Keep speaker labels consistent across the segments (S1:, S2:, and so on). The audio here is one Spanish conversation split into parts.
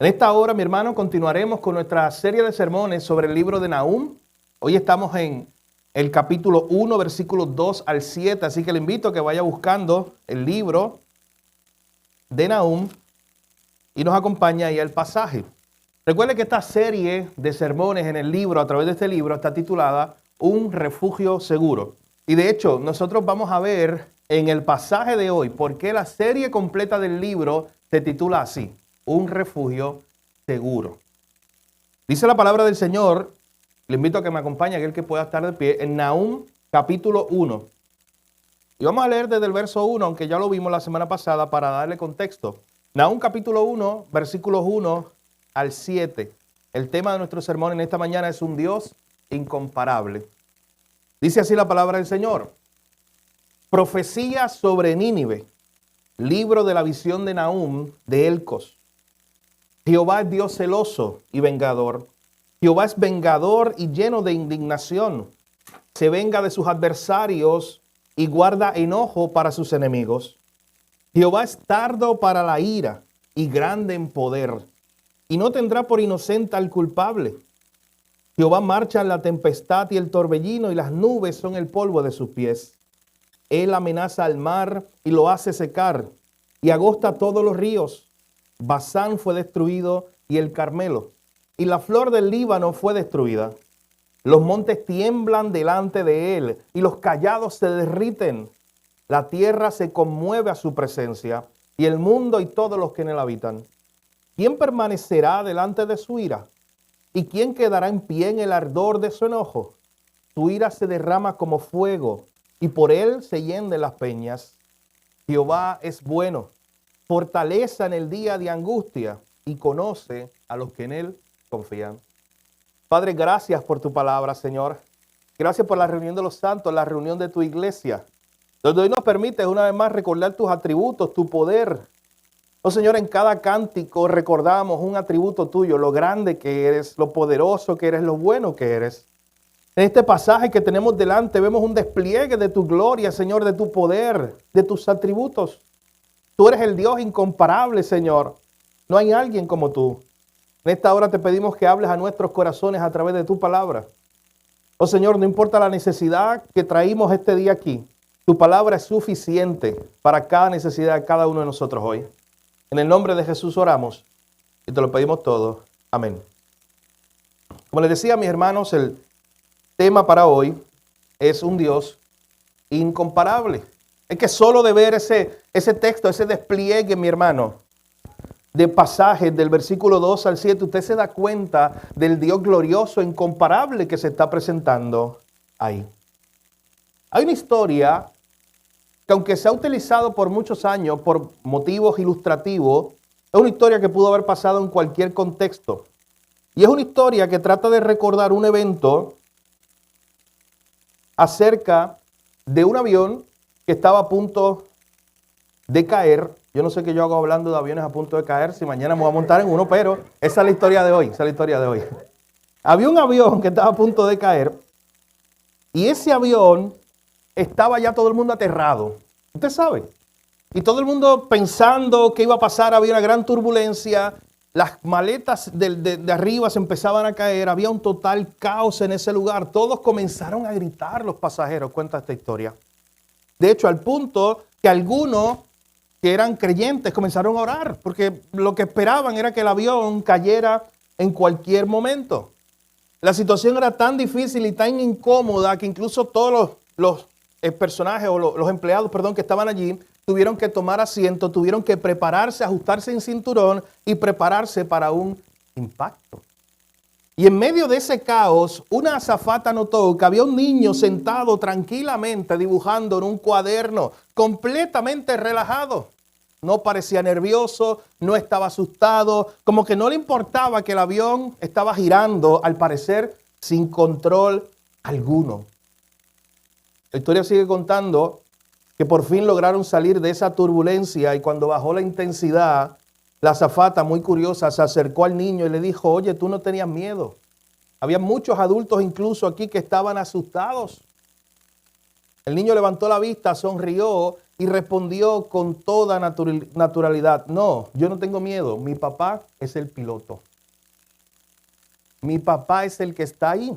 S1: En esta hora, mi hermano, continuaremos con nuestra serie de sermones sobre el libro de Nahum. Hoy estamos en el capítulo 1, versículos 2 al 7, así que le invito a que vaya buscando el libro de Nahum y nos acompañe ahí al pasaje. Recuerde que esta serie de sermones en el libro, a través de este libro, está titulada Un refugio seguro. Y de hecho, nosotros vamos a ver en el pasaje de hoy por qué la serie completa del libro se titula así: Un refugio seguro. Dice la palabra del Señor, le invito a que me acompañe, aquel que pueda estar de pie, en Nahum capítulo 1. Y vamos a leer desde el verso 1, aunque ya lo vimos la semana pasada, para darle contexto. Nahum capítulo 1, versículos 1 al 7. El tema de nuestro sermón en esta mañana es un Dios incomparable. Dice así la palabra del Señor: Profecía sobre Nínive, libro de la visión de Nahum de Elcos. Jehová es Dios celoso y vengador. Jehová es vengador y lleno de indignación. Se venga de sus adversarios y guarda enojo para sus enemigos. Jehová es tardo para la ira y grande en poder, y no tendrá por inocente al culpable. Jehová marcha en la tempestad y el torbellino, y las nubes son el polvo de sus pies. Él amenaza al mar y lo hace secar, y agosta todos los ríos. Basán fue destruido y el Carmelo, y la flor del Líbano fue destruida. Los montes tiemblan delante de él, y los callados se derriten. La tierra se conmueve a su presencia, y el mundo y todos los que en él habitan. ¿Quién permanecerá delante de su ira? ¿Y quién quedará en pie en el ardor de su enojo? Su ira se derrama como fuego, y por él se hienden las peñas. Jehová es bueno, fortaleza en el día de angustia, y conoce a los que en él confían. Padre, gracias por tu palabra, Señor. Gracias por la reunión de los santos, la reunión de tu iglesia, donde hoy nos permites una vez más recordar tus atributos, tu poder. Oh Señor, en cada cántico recordamos un atributo tuyo, lo grande que eres, lo poderoso que eres, lo bueno que eres. En este pasaje que tenemos delante vemos un despliegue de tu gloria, Señor, de tu poder, de tus atributos. Tú eres el Dios incomparable, Señor. No hay alguien como tú. En esta hora te pedimos que hables a nuestros corazones a través de tu palabra. Oh Señor, no importa la necesidad que traímos este día aquí, tu palabra es suficiente para cada necesidad de cada uno de nosotros hoy. En el nombre de Jesús oramos y te lo pedimos todo. Amén. Como les decía, mis hermanos, el tema para hoy es un Dios incomparable. Es que solo de ver ese texto, ese despliegue, mi hermano, de pasajes del versículo 2 al 7, usted se da cuenta del Dios glorioso e incomparable que se está presentando ahí. Hay una historia que, aunque se ha utilizado por muchos años por motivos ilustrativos, es una historia que pudo haber pasado en cualquier contexto. Y es una historia que trata de recordar un evento acerca de un avión que estaba a punto de caer. Yo no sé qué yo hago hablando de aviones a punto de caer, si mañana me voy a montar en uno, pero esa es la historia de hoy, esa es la historia de hoy. Había un avión que estaba a punto de caer y ese avión estaba ya todo el mundo aterrado. Usted sabe. Y todo el mundo pensando que iba a pasar, había una gran turbulencia, las maletas de arriba se empezaban a caer, había un total caos en ese lugar. Todos comenzaron a gritar, los pasajeros, cuenta esta historia. De hecho, al punto que algunos que eran creyentes comenzaron a orar, porque lo que esperaban era que el avión cayera en cualquier momento. La situación era tan difícil y tan incómoda que incluso todos los personajes o los empleados, que estaban allí, tuvieron que tomar asiento, tuvieron que prepararse, ajustarse en cinturón y prepararse para un impacto. Y en medio de ese caos, una azafata notó que había un niño sentado tranquilamente dibujando en un cuaderno, completamente relajado. No parecía nervioso, no estaba asustado, como que no le importaba que el avión estaba girando, al parecer, sin control alguno. La historia sigue contando que por fin lograron salir de esa turbulencia y cuando bajó la intensidad, la azafata, muy curiosa, se acercó al niño y le dijo: oye, tú no tenías miedo. Había muchos adultos incluso aquí que estaban asustados. El niño levantó la vista, sonrió y respondió con toda naturalidad, no, yo no tengo miedo, mi papá es el piloto. Mi papá es el que está ahí,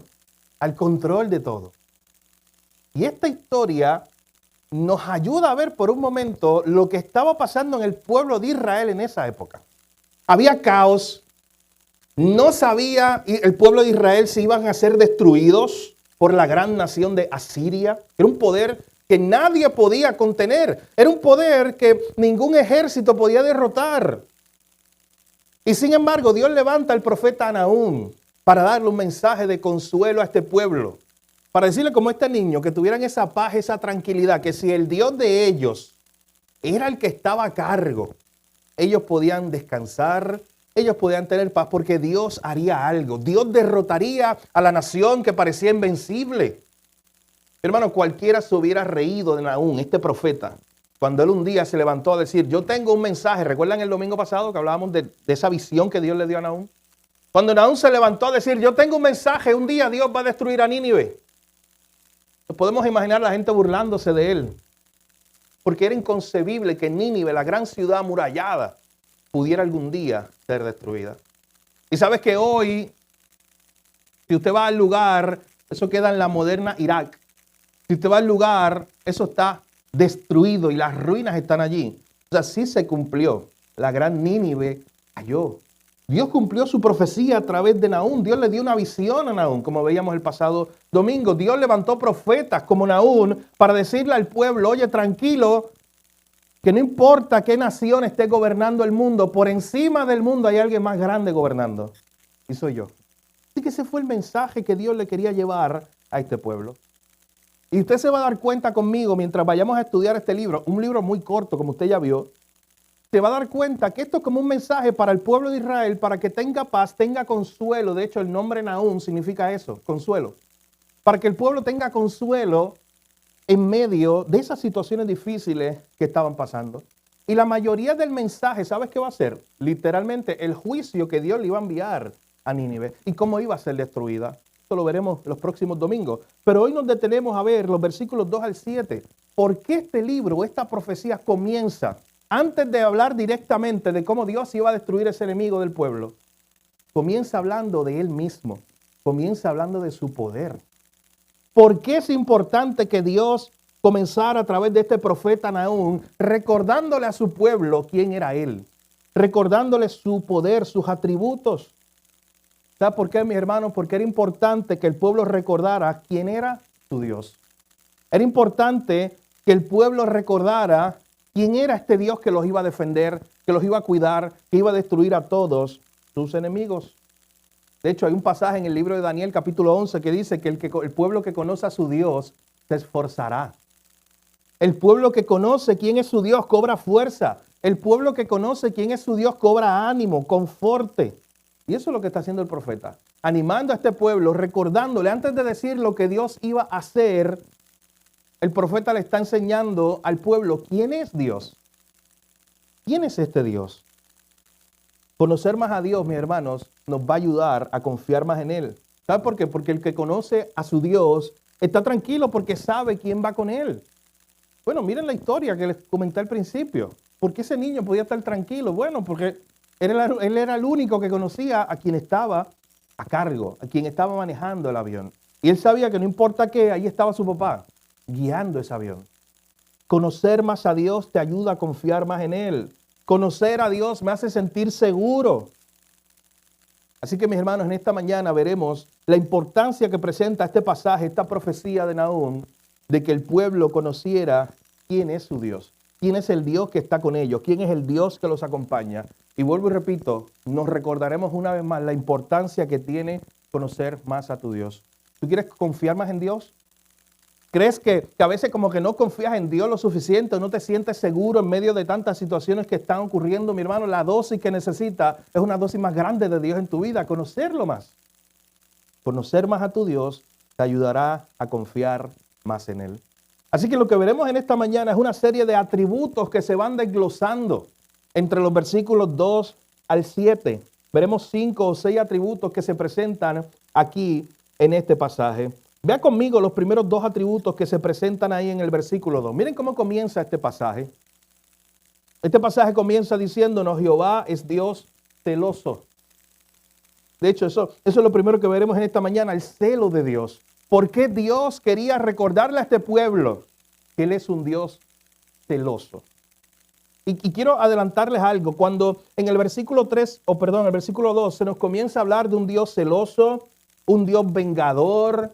S1: al control de todo. Y esta historia nos ayuda a ver por un momento lo que estaba pasando en el pueblo de Israel en esa época. Había caos, no sabía el pueblo de Israel si iban a ser destruidos por la gran nación de Asiria. Era un poder que nadie podía contener. Era un poder que ningún ejército podía derrotar. Y sin embargo, Dios levanta al profeta Nahum para darle un mensaje de consuelo a este pueblo. Para decirle como este niño que tuvieran esa paz, esa tranquilidad, que si el Dios de ellos era el que estaba a cargo, ellos podían descansar, ellos podían tener paz porque Dios haría algo. Dios derrotaría a la nación que parecía invencible. Hermano, cualquiera se hubiera reído de Nahum, este profeta, cuando él un día se levantó a decir, yo tengo un mensaje. ¿Recuerdan el domingo pasado que hablábamos de esa visión que Dios le dio a Nahum? Cuando Nahum se levantó a decir, yo tengo un mensaje, un día Dios va a destruir a Nínive. Podemos imaginar a la gente burlándose de él, porque era inconcebible que Nínive, la gran ciudad amurallada, pudiera algún día ser destruida. Y sabes que hoy, si usted va al lugar, eso queda en la moderna Irak. Si usted va al lugar, eso está destruido y las ruinas están allí. O sea, sí se cumplió. La gran Nínive cayó. Dios cumplió su profecía a través de Nahum. Dios le dio una visión a Nahum, como veíamos el pasado domingo. Dios levantó profetas como Nahum para decirle al pueblo, oye, tranquilo, que no importa qué nación esté gobernando el mundo, por encima del mundo hay alguien más grande gobernando. Y soy yo. Así que ese fue el mensaje que Dios le quería llevar a este pueblo. Y usted se va a dar cuenta conmigo mientras vayamos a estudiar este libro, un libro muy corto, como usted ya vio, se va a dar cuenta que esto es como un mensaje para el pueblo de Israel, para que tenga paz, tenga consuelo. De hecho, el nombre Nahum significa eso, consuelo. Para que el pueblo tenga consuelo en medio de esas situaciones difíciles que estaban pasando. Y la mayoría del mensaje, ¿sabes qué va a ser? Literalmente el juicio que Dios le iba a enviar a Nínive y cómo iba a ser destruida. Esto lo veremos los próximos domingos. Pero hoy nos detenemos a ver los versículos 2 al 7. ¿Por qué este libro, esta profecía comienza? Antes de hablar directamente de cómo Dios iba a destruir ese enemigo del pueblo, comienza hablando de Él mismo, comienza hablando de su poder. ¿Por qué es importante que Dios comenzara a través de este profeta Nahum recordándole a su pueblo quién era Él? Recordándole su poder, sus atributos. ¿Sabe por qué, mis hermanos? Porque era importante que el pueblo recordara quién era su Dios. Era importante que el pueblo recordara quién era este Dios que los iba a defender, que los iba a cuidar, que iba a destruir a todos sus enemigos. De hecho, hay un pasaje en el libro de Daniel, capítulo 11, que dice que el pueblo que conoce a su Dios se esforzará. El pueblo que conoce quién es su Dios cobra fuerza. El pueblo que conoce quién es su Dios cobra ánimo, conforte. Y eso es lo que está haciendo el profeta, animando a este pueblo, recordándole, antes de decir lo que Dios iba a hacer, el profeta le está enseñando al pueblo quién es Dios. ¿Quién es este Dios? Conocer más a Dios, mis hermanos, nos va a ayudar a confiar más en Él. ¿Sabe por qué? Porque el que conoce a su Dios está tranquilo porque sabe quién va con Él. Bueno, miren la historia que les comenté al principio. ¿Por qué ese niño podía estar tranquilo? Bueno, porque él era el único que conocía a quien estaba a cargo, a quien estaba manejando el avión. Y él sabía que no importa qué, ahí estaba su papá, guiando ese avión. Conocer más a Dios te ayuda a confiar más en Él. Conocer a Dios me hace sentir seguro. Así que, mis hermanos, en esta mañana veremos la importancia que presenta este pasaje, esta profecía de Nahum, de que el pueblo conociera quién es su Dios, quién es el Dios que está con ellos, quién es el Dios que los acompaña. Y vuelvo y repito, nos recordaremos una vez más la importancia que tiene conocer más a tu Dios. ¿Tú quieres confiar más en Dios? ¿Crees que a veces como que no confías en Dios lo suficiente o no te sientes seguro en medio de tantas situaciones que están ocurriendo? Mi hermano, la dosis que necesitas es una dosis más grande de Dios en tu vida, conocerlo más. Conocer más a tu Dios te ayudará a confiar más en Él. Así que lo que veremos en esta mañana es una serie de atributos que se van desglosando entre los versículos 2 al 7. Veremos 5 o 6 atributos que se presentan aquí en este pasaje. Vea conmigo los primeros dos atributos que se presentan ahí en el versículo 2. Miren cómo comienza este pasaje. Este pasaje comienza diciéndonos, Jehová es Dios celoso. De hecho, eso es lo primero que veremos en esta mañana, el celo de Dios. ¿Por qué Dios quería recordarle a este pueblo que Él es un Dios celoso? Y quiero adelantarles algo. Cuando en el versículo 2 se nos comienza a hablar de un Dios celoso, un Dios vengador,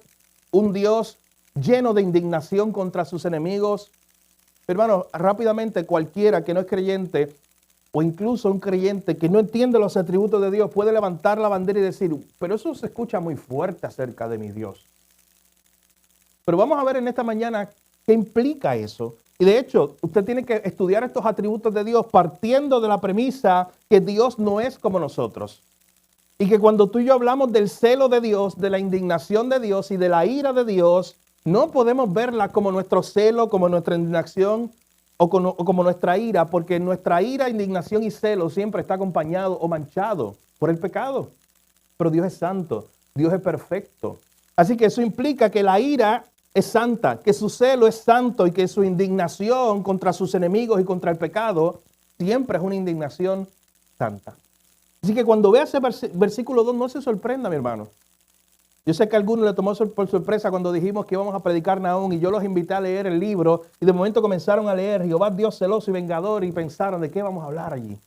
S1: un Dios lleno de indignación contra sus enemigos. Hermanos, rápidamente cualquiera que no es creyente o incluso un creyente que no entiende los atributos de Dios puede levantar la bandera y decir, pero eso se escucha muy fuerte acerca de mi Dios. Pero vamos a ver en esta mañana qué implica eso. Y de hecho, usted tiene que estudiar estos atributos de Dios partiendo de la premisa que Dios no es como nosotros. Y que cuando tú y yo hablamos del celo de Dios, de la indignación de Dios y de la ira de Dios, no podemos verla como nuestro celo, como nuestra indignación o como nuestra ira, porque nuestra ira, indignación y celo siempre está acompañado o manchado por el pecado. Pero Dios es santo, Dios es perfecto. Así que eso implica que la ira es santa, que su celo es santo y que su indignación contra sus enemigos y contra el pecado siempre es una indignación santa. Así que cuando vea ese versículo 2 no se sorprenda, mi hermano. Yo sé que a algunos le tomó por sorpresa cuando dijimos que íbamos a predicar Nahum y yo los invité a leer el libro y de momento comenzaron a leer Jehová Dios celoso y vengador y pensaron de qué vamos a hablar allí.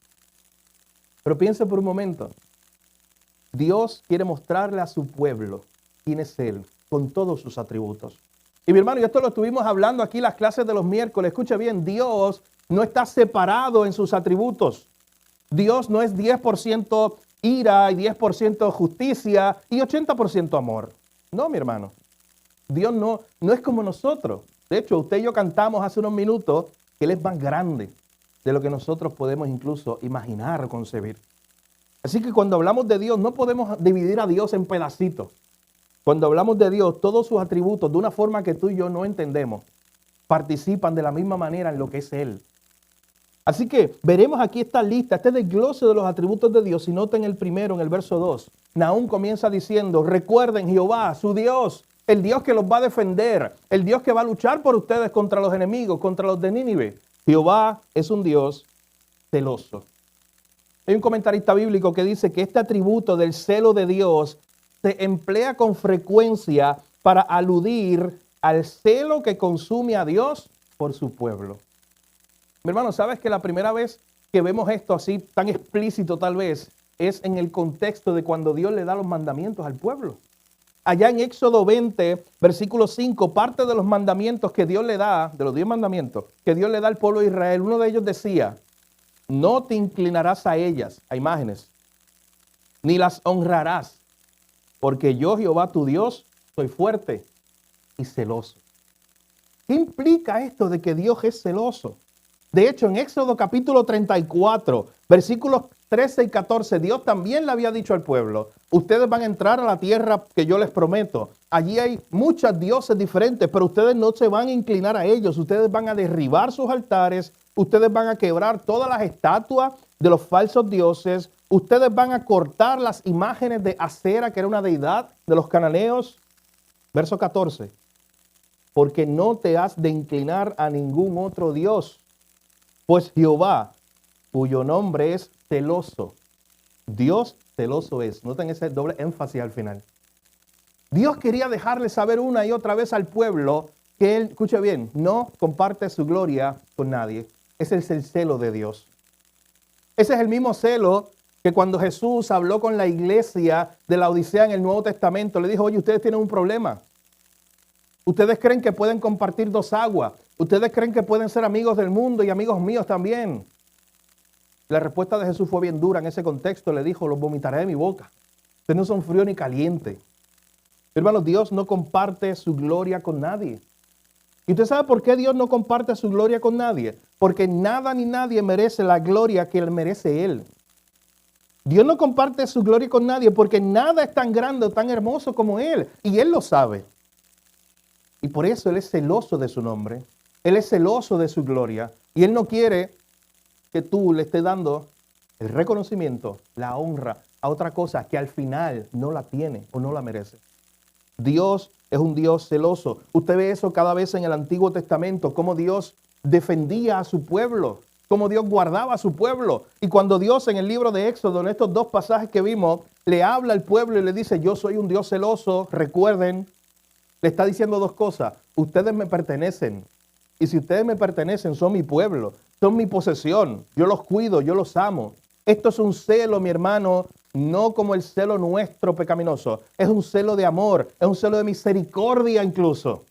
S1: Pero piense por un momento. Dios quiere mostrarle a su pueblo quién es Él con todos sus atributos. Y mi hermano, y esto lo estuvimos hablando aquí en las clases de los miércoles. Escucha bien, Dios no está separado en sus atributos. Dios no es 10% ira y 10% justicia y 80% amor. No, mi hermano. Dios no es como nosotros. De hecho, usted y yo cantamos hace unos minutos que Él es más grande de lo que nosotros podemos incluso imaginar o concebir. Así que cuando hablamos de Dios, no podemos dividir a Dios en pedacitos. Cuando hablamos de Dios, todos sus atributos, de una forma que tú y yo no entendemos, participan de la misma manera en lo que es Él. Así que veremos aquí esta lista, este desglose de los atributos de Dios. Y noten el primero, en el verso 2. Nahum comienza diciendo, recuerden Jehová, su Dios, el Dios que los va a defender, el Dios que va a luchar por ustedes contra los enemigos, contra los de Nínive. Jehová es un Dios celoso. Hay un comentarista bíblico que dice que este atributo del celo de Dios se emplea con frecuencia para aludir al celo que consume a Dios por su pueblo. Mi hermano, ¿sabes que la primera vez que vemos esto así tan explícito tal vez es en el contexto de cuando Dios le da los mandamientos al pueblo? Allá en Éxodo 20, versículo 5, parte de los mandamientos que Dios le da, de los 10 mandamientos que Dios le da al pueblo de Israel, uno de ellos decía, no te inclinarás a ellas, a imágenes, ni las honrarás, porque yo, Jehová tu Dios, soy fuerte y celoso. ¿Qué implica esto de que Dios es celoso? De hecho, en Éxodo capítulo 34, versículos 13 y 14, Dios también le había dicho al pueblo, ustedes van a entrar a la tierra que yo les prometo. Allí hay muchos dioses diferentes, pero ustedes no se van a inclinar a ellos. Ustedes van a derribar sus altares, ustedes van a quebrar todas las estatuas de los falsos dioses, ustedes van a cortar las imágenes de Acera, que era una deidad de los cananeos. Verso 14, porque no te has de inclinar a ningún otro Dios. Pues Jehová, cuyo nombre es celoso, Dios celoso es. Noten ese doble énfasis al final. Dios quería dejarle saber una y otra vez al pueblo que Él, escucha bien, no comparte su gloria con nadie. Ese es el celo de Dios. Ese es el mismo celo que cuando Jesús habló con la iglesia de la Odisea en el Nuevo Testamento, le dijo, oye, ustedes tienen un problema. Ustedes creen que pueden compartir dos aguas. Ustedes creen que pueden ser amigos del mundo y amigos míos también. La respuesta de Jesús fue bien dura en ese contexto. Le dijo, los vomitaré de mi boca. Ustedes no son frío ni caliente. Hermanos, Dios no comparte su gloria con nadie. ¿Y usted sabe por qué Dios no comparte su gloria con nadie? Porque nada ni nadie merece la gloria que Él merece Él. Dios no comparte su gloria con nadie porque nada es tan grande o tan hermoso como Él. Y Él lo sabe. Y por eso Él es celoso de su nombre. Él es celoso de su gloria. Y Él no quiere que tú le estés dando el reconocimiento, la honra a otra cosa que al final no la tiene o no la merece. Dios es un Dios celoso. Usted ve eso cada vez en el Antiguo Testamento, cómo Dios defendía a su pueblo, cómo Dios guardaba a su pueblo. Y cuando Dios en el libro de Éxodo, en estos dos pasajes que vimos, le habla al pueblo y le dice, yo soy un Dios celoso, recuerden, le está diciendo dos cosas. Ustedes me pertenecen. Y si ustedes me pertenecen, son mi pueblo, son mi posesión. Yo los cuido, yo los amo. Esto es un celo, mi hermano, no como el celo nuestro pecaminoso. Es un celo de amor, es un celo de misericordia incluso.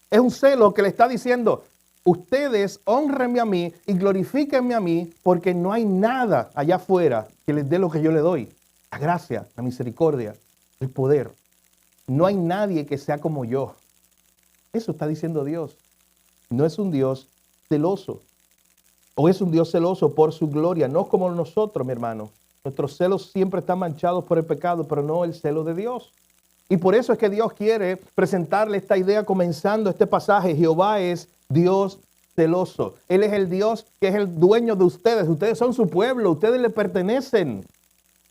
S1: Es un celo que le está diciendo, ustedes honrenme a mí y glorifíquenme a mí, porque no hay nada allá afuera que les dé lo que yo le doy. La gracia, la misericordia, el poder. No hay nadie que sea como yo. Eso está diciendo Dios. No es un Dios celoso. O es un Dios celoso por su gloria, no como nosotros, mi hermano. Nuestros celos siempre están manchados por el pecado, pero no el celo de Dios. Y por eso es que Dios quiere presentarle esta idea comenzando este pasaje. Jehová es Dios celoso. Él es el Dios que es el dueño de ustedes. Ustedes son su pueblo, ustedes le pertenecen.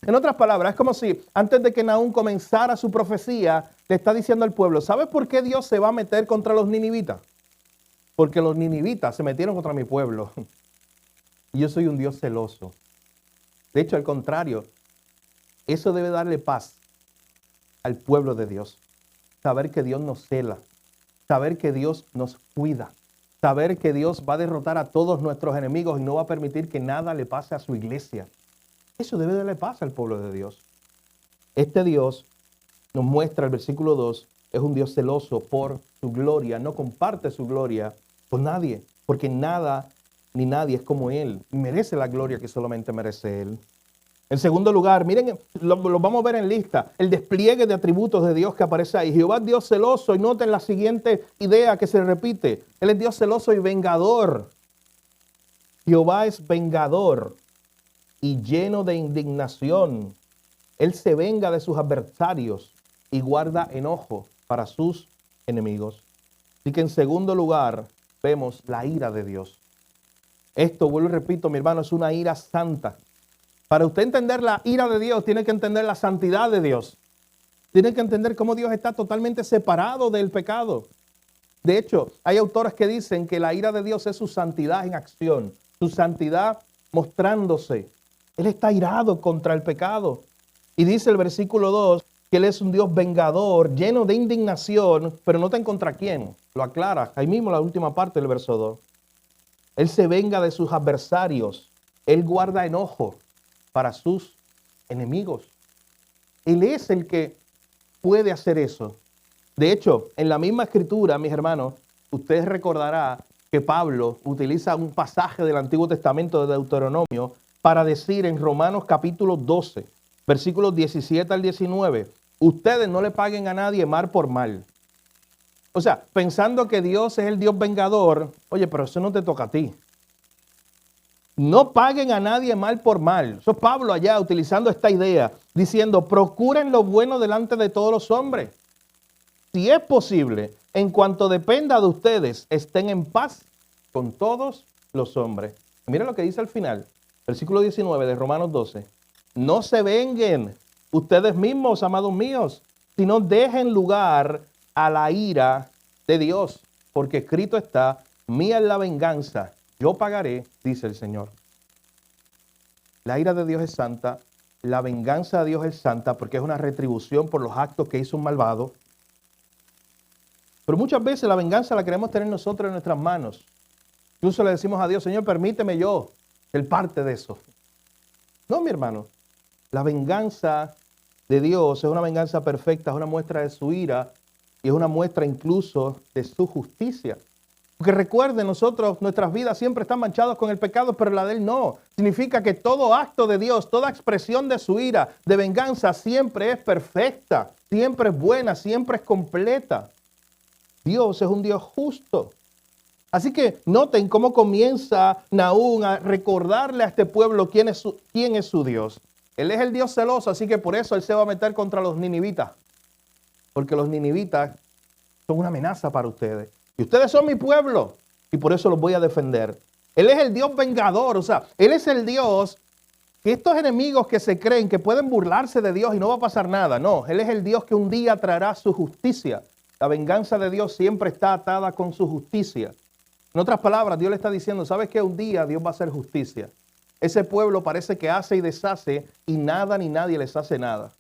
S1: En otras palabras, es como si antes de que Nahum comenzara su profecía, le está diciendo al pueblo, ¿sabes por qué Dios se va a meter contra los ninivitas? Porque los ninivitas se metieron contra mi pueblo. Y yo soy un Dios celoso. De hecho, al contrario, eso debe darle paz al pueblo de Dios. Saber que Dios nos cela. Saber que Dios nos cuida. Saber que Dios va a derrotar a todos nuestros enemigos y no va a permitir que nada le pase a su iglesia. Eso debe darle paz al pueblo de Dios. Este Dios nos muestra, el versículo 2, es un Dios celoso por su gloria. No comparte su gloria con nadie, porque nada ni nadie es como Él. Merece la gloria que solamente merece Él. En segundo lugar, miren, lo vamos a ver en lista, el despliegue de atributos de Dios que aparece ahí. Jehová es Dios celoso, y noten la siguiente idea que se repite. Él es Dios celoso y vengador. Jehová es vengador y lleno de indignación. Él se venga de sus adversarios y guarda enojo para sus enemigos. Así que en segundo lugar, vemos la ira de Dios. Esto, vuelvo y repito, mi hermano, es una ira santa. Para usted entender la ira de Dios, tiene que entender la santidad de Dios. Tiene que entender cómo Dios está totalmente separado del pecado. De hecho, hay autores que dicen que la ira de Dios es su santidad en acción, su santidad mostrándose. Él está irado contra el pecado. Y dice el versículo 2 que Él es un Dios vengador, lleno de indignación, pero no ten contra quién. Lo aclara ahí mismo la última parte del verso 2. Él se venga de sus adversarios. Él guarda enojo para sus enemigos. Él es el que puede hacer eso. De hecho, en la misma escritura, mis hermanos, ustedes recordarán que Pablo utiliza un pasaje del Antiguo Testamento de Deuteronomio para decir en Romanos capítulo 12, versículos 17 al 19, ustedes no le paguen a nadie mal por mal. O sea, pensando que Dios es el Dios vengador, oye, pero eso no te toca a ti. No paguen a nadie mal por mal. Eso es Pablo allá utilizando esta idea, diciendo, procuren lo bueno delante de todos los hombres. Si es posible, en cuanto dependa de ustedes, estén en paz con todos los hombres. Miren lo que dice al final, versículo 19 de Romanos 12. No se venguen ustedes mismos, amados míos, sino dejen lugar a la ira de Dios, porque escrito está, mía es la venganza, yo pagaré, dice el Señor. La ira de Dios es santa, la venganza de Dios es santa, porque es una retribución por los actos que hizo un malvado. Pero muchas veces la venganza la queremos tener nosotros en nuestras manos. Incluso le decimos a Dios, Señor, permíteme yo ser parte de eso. No, mi hermano, la venganza de Dios es una venganza perfecta, es una muestra de su ira y es una muestra incluso de su justicia. Porque recuerden, nosotros, nuestras vidas siempre están manchadas con el pecado, pero la de Él no. Significa que todo acto de Dios, toda expresión de su ira, de venganza, siempre es perfecta, siempre es buena, siempre es completa. Dios es un Dios justo. Así que noten cómo comienza Nahum a recordarle a este pueblo quién es su Dios. Él es el Dios celoso, así que por eso Él se va a meter contra los ninivitas. Porque los ninivitas son una amenaza para ustedes. Y ustedes son mi pueblo. Y por eso los voy a defender. Él es el Dios vengador. O sea, Él es el Dios que estos enemigos que se creen que pueden burlarse de Dios y no va a pasar nada, no, Él es el Dios que un día traerá su justicia. La venganza de Dios siempre está atada con su justicia. En otras palabras, Dios le está diciendo, ¿sabes qué? Un día Dios va a hacer justicia. Ese pueblo parece que hace y deshace y nada ni nadie les hace nada.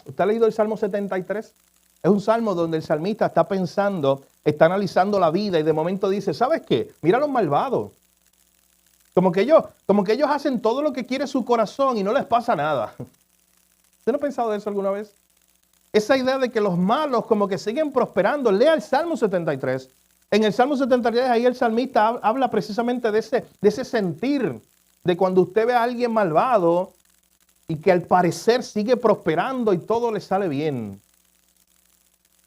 S1: ¿Usted ha leído el Salmo 73? Es un salmo donde el salmista está pensando, está analizando la vida y de momento dice, ¿sabes qué? Mira los malvados. Como que ellos hacen todo lo que quiere su corazón y no les pasa nada. ¿Usted no ha pensado de eso alguna vez? Esa idea de que los malos como que siguen prosperando. Lea el Salmo 73. En el Salmo 73 ahí el salmista habla precisamente de ese sentir de cuando usted ve a alguien malvado y que al parecer sigue prosperando y todo le sale bien.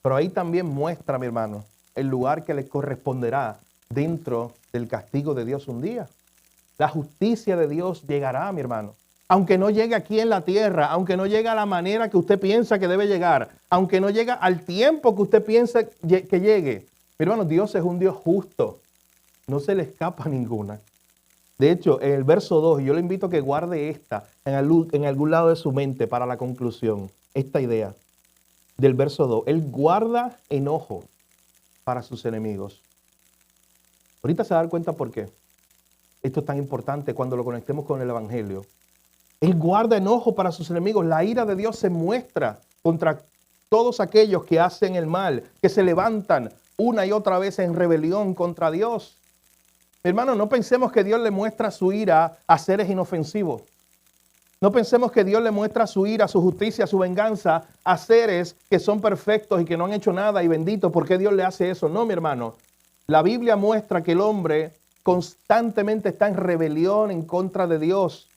S1: Pero ahí también muestra, mi hermano, el lugar que le corresponderá dentro del castigo de Dios un día. La justicia de Dios llegará, mi hermano. Aunque no llegue aquí en la tierra, aunque no llegue a la manera que usted piensa que debe llegar, aunque no llegue al tiempo que usted piensa que llegue. Mi hermano, Dios es un Dios justo. No se le escapa ninguna. De hecho, en el verso 2, yo le invito a que guarde esta en algún lado de su mente para la conclusión. Esta idea del verso 2. Él guarda enojo para sus enemigos. Ahorita se va a dar cuenta por qué. Esto es tan importante cuando lo conectemos con el Evangelio. Él guarda enojo para sus enemigos. La ira de Dios se muestra contra todos aquellos que hacen el mal, que se levantan una y otra vez en rebelión contra Dios. Hermano, no pensemos que Dios le muestra su ira a seres inofensivos. No pensemos que Dios le muestra su ira, su justicia, su venganza a seres que son perfectos y que no han hecho nada y bendito. ¿Por qué Dios le hace eso? No, mi hermano. La Biblia muestra que el hombre constantemente está en rebelión en contra de Dios.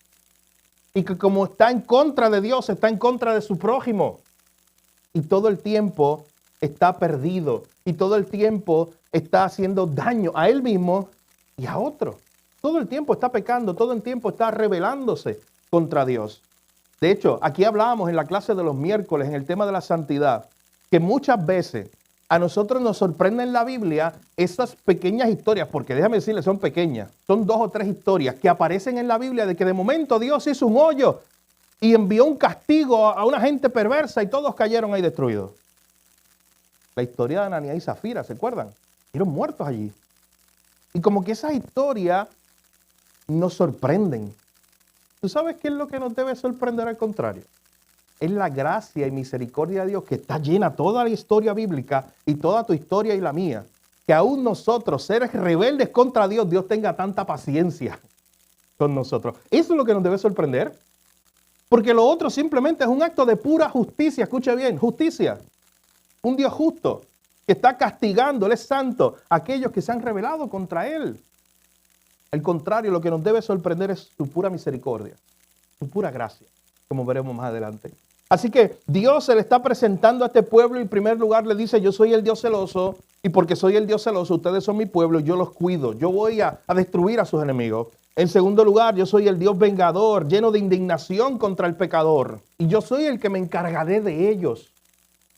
S1: Y que como está en contra de Dios, está en contra de su prójimo. Y todo el tiempo está perdido. Y todo el tiempo está haciendo daño a él mismo y a otro. Todo el tiempo está pecando, todo el tiempo está rebelándose contra Dios. De hecho, aquí hablábamos en la clase de los miércoles, en el tema de la santidad, que muchas veces a nosotros nos sorprende en la Biblia esas pequeñas historias, porque déjame decirle, son pequeñas. Son 2 o 3 historias que aparecen en la Biblia de que de momento Dios hizo un hoyo y envió un castigo a una gente perversa y todos cayeron ahí destruidos. La historia de Ananías y Zafira, ¿se acuerdan? Fueron muertos allí. Y como que esas historias nos sorprenden. ¿Tú sabes qué es lo que nos debe sorprender al contrario? Es la gracia y misericordia de Dios que está llena toda la historia bíblica y toda tu historia y la mía. Que aún nosotros, seres rebeldes contra Dios, Dios tenga tanta paciencia con nosotros. Eso es lo que nos debe sorprender. Porque lo otro simplemente es un acto de pura justicia. Escuche bien, justicia. Un Dios justo que está castigando, Él es santo, a aquellos que se han rebelado contra Él. Al contrario, lo que nos debe sorprender es su pura misericordia, su pura gracia, como veremos más adelante. Así que Dios se le está presentando a este pueblo y en primer lugar le dice, yo soy el Dios celoso y porque soy el Dios celoso, ustedes son mi pueblo, yo los cuido, yo voy a destruir a sus enemigos. En segundo lugar, yo soy el Dios vengador, lleno de indignación contra el pecador y yo soy el que me encargaré de ellos.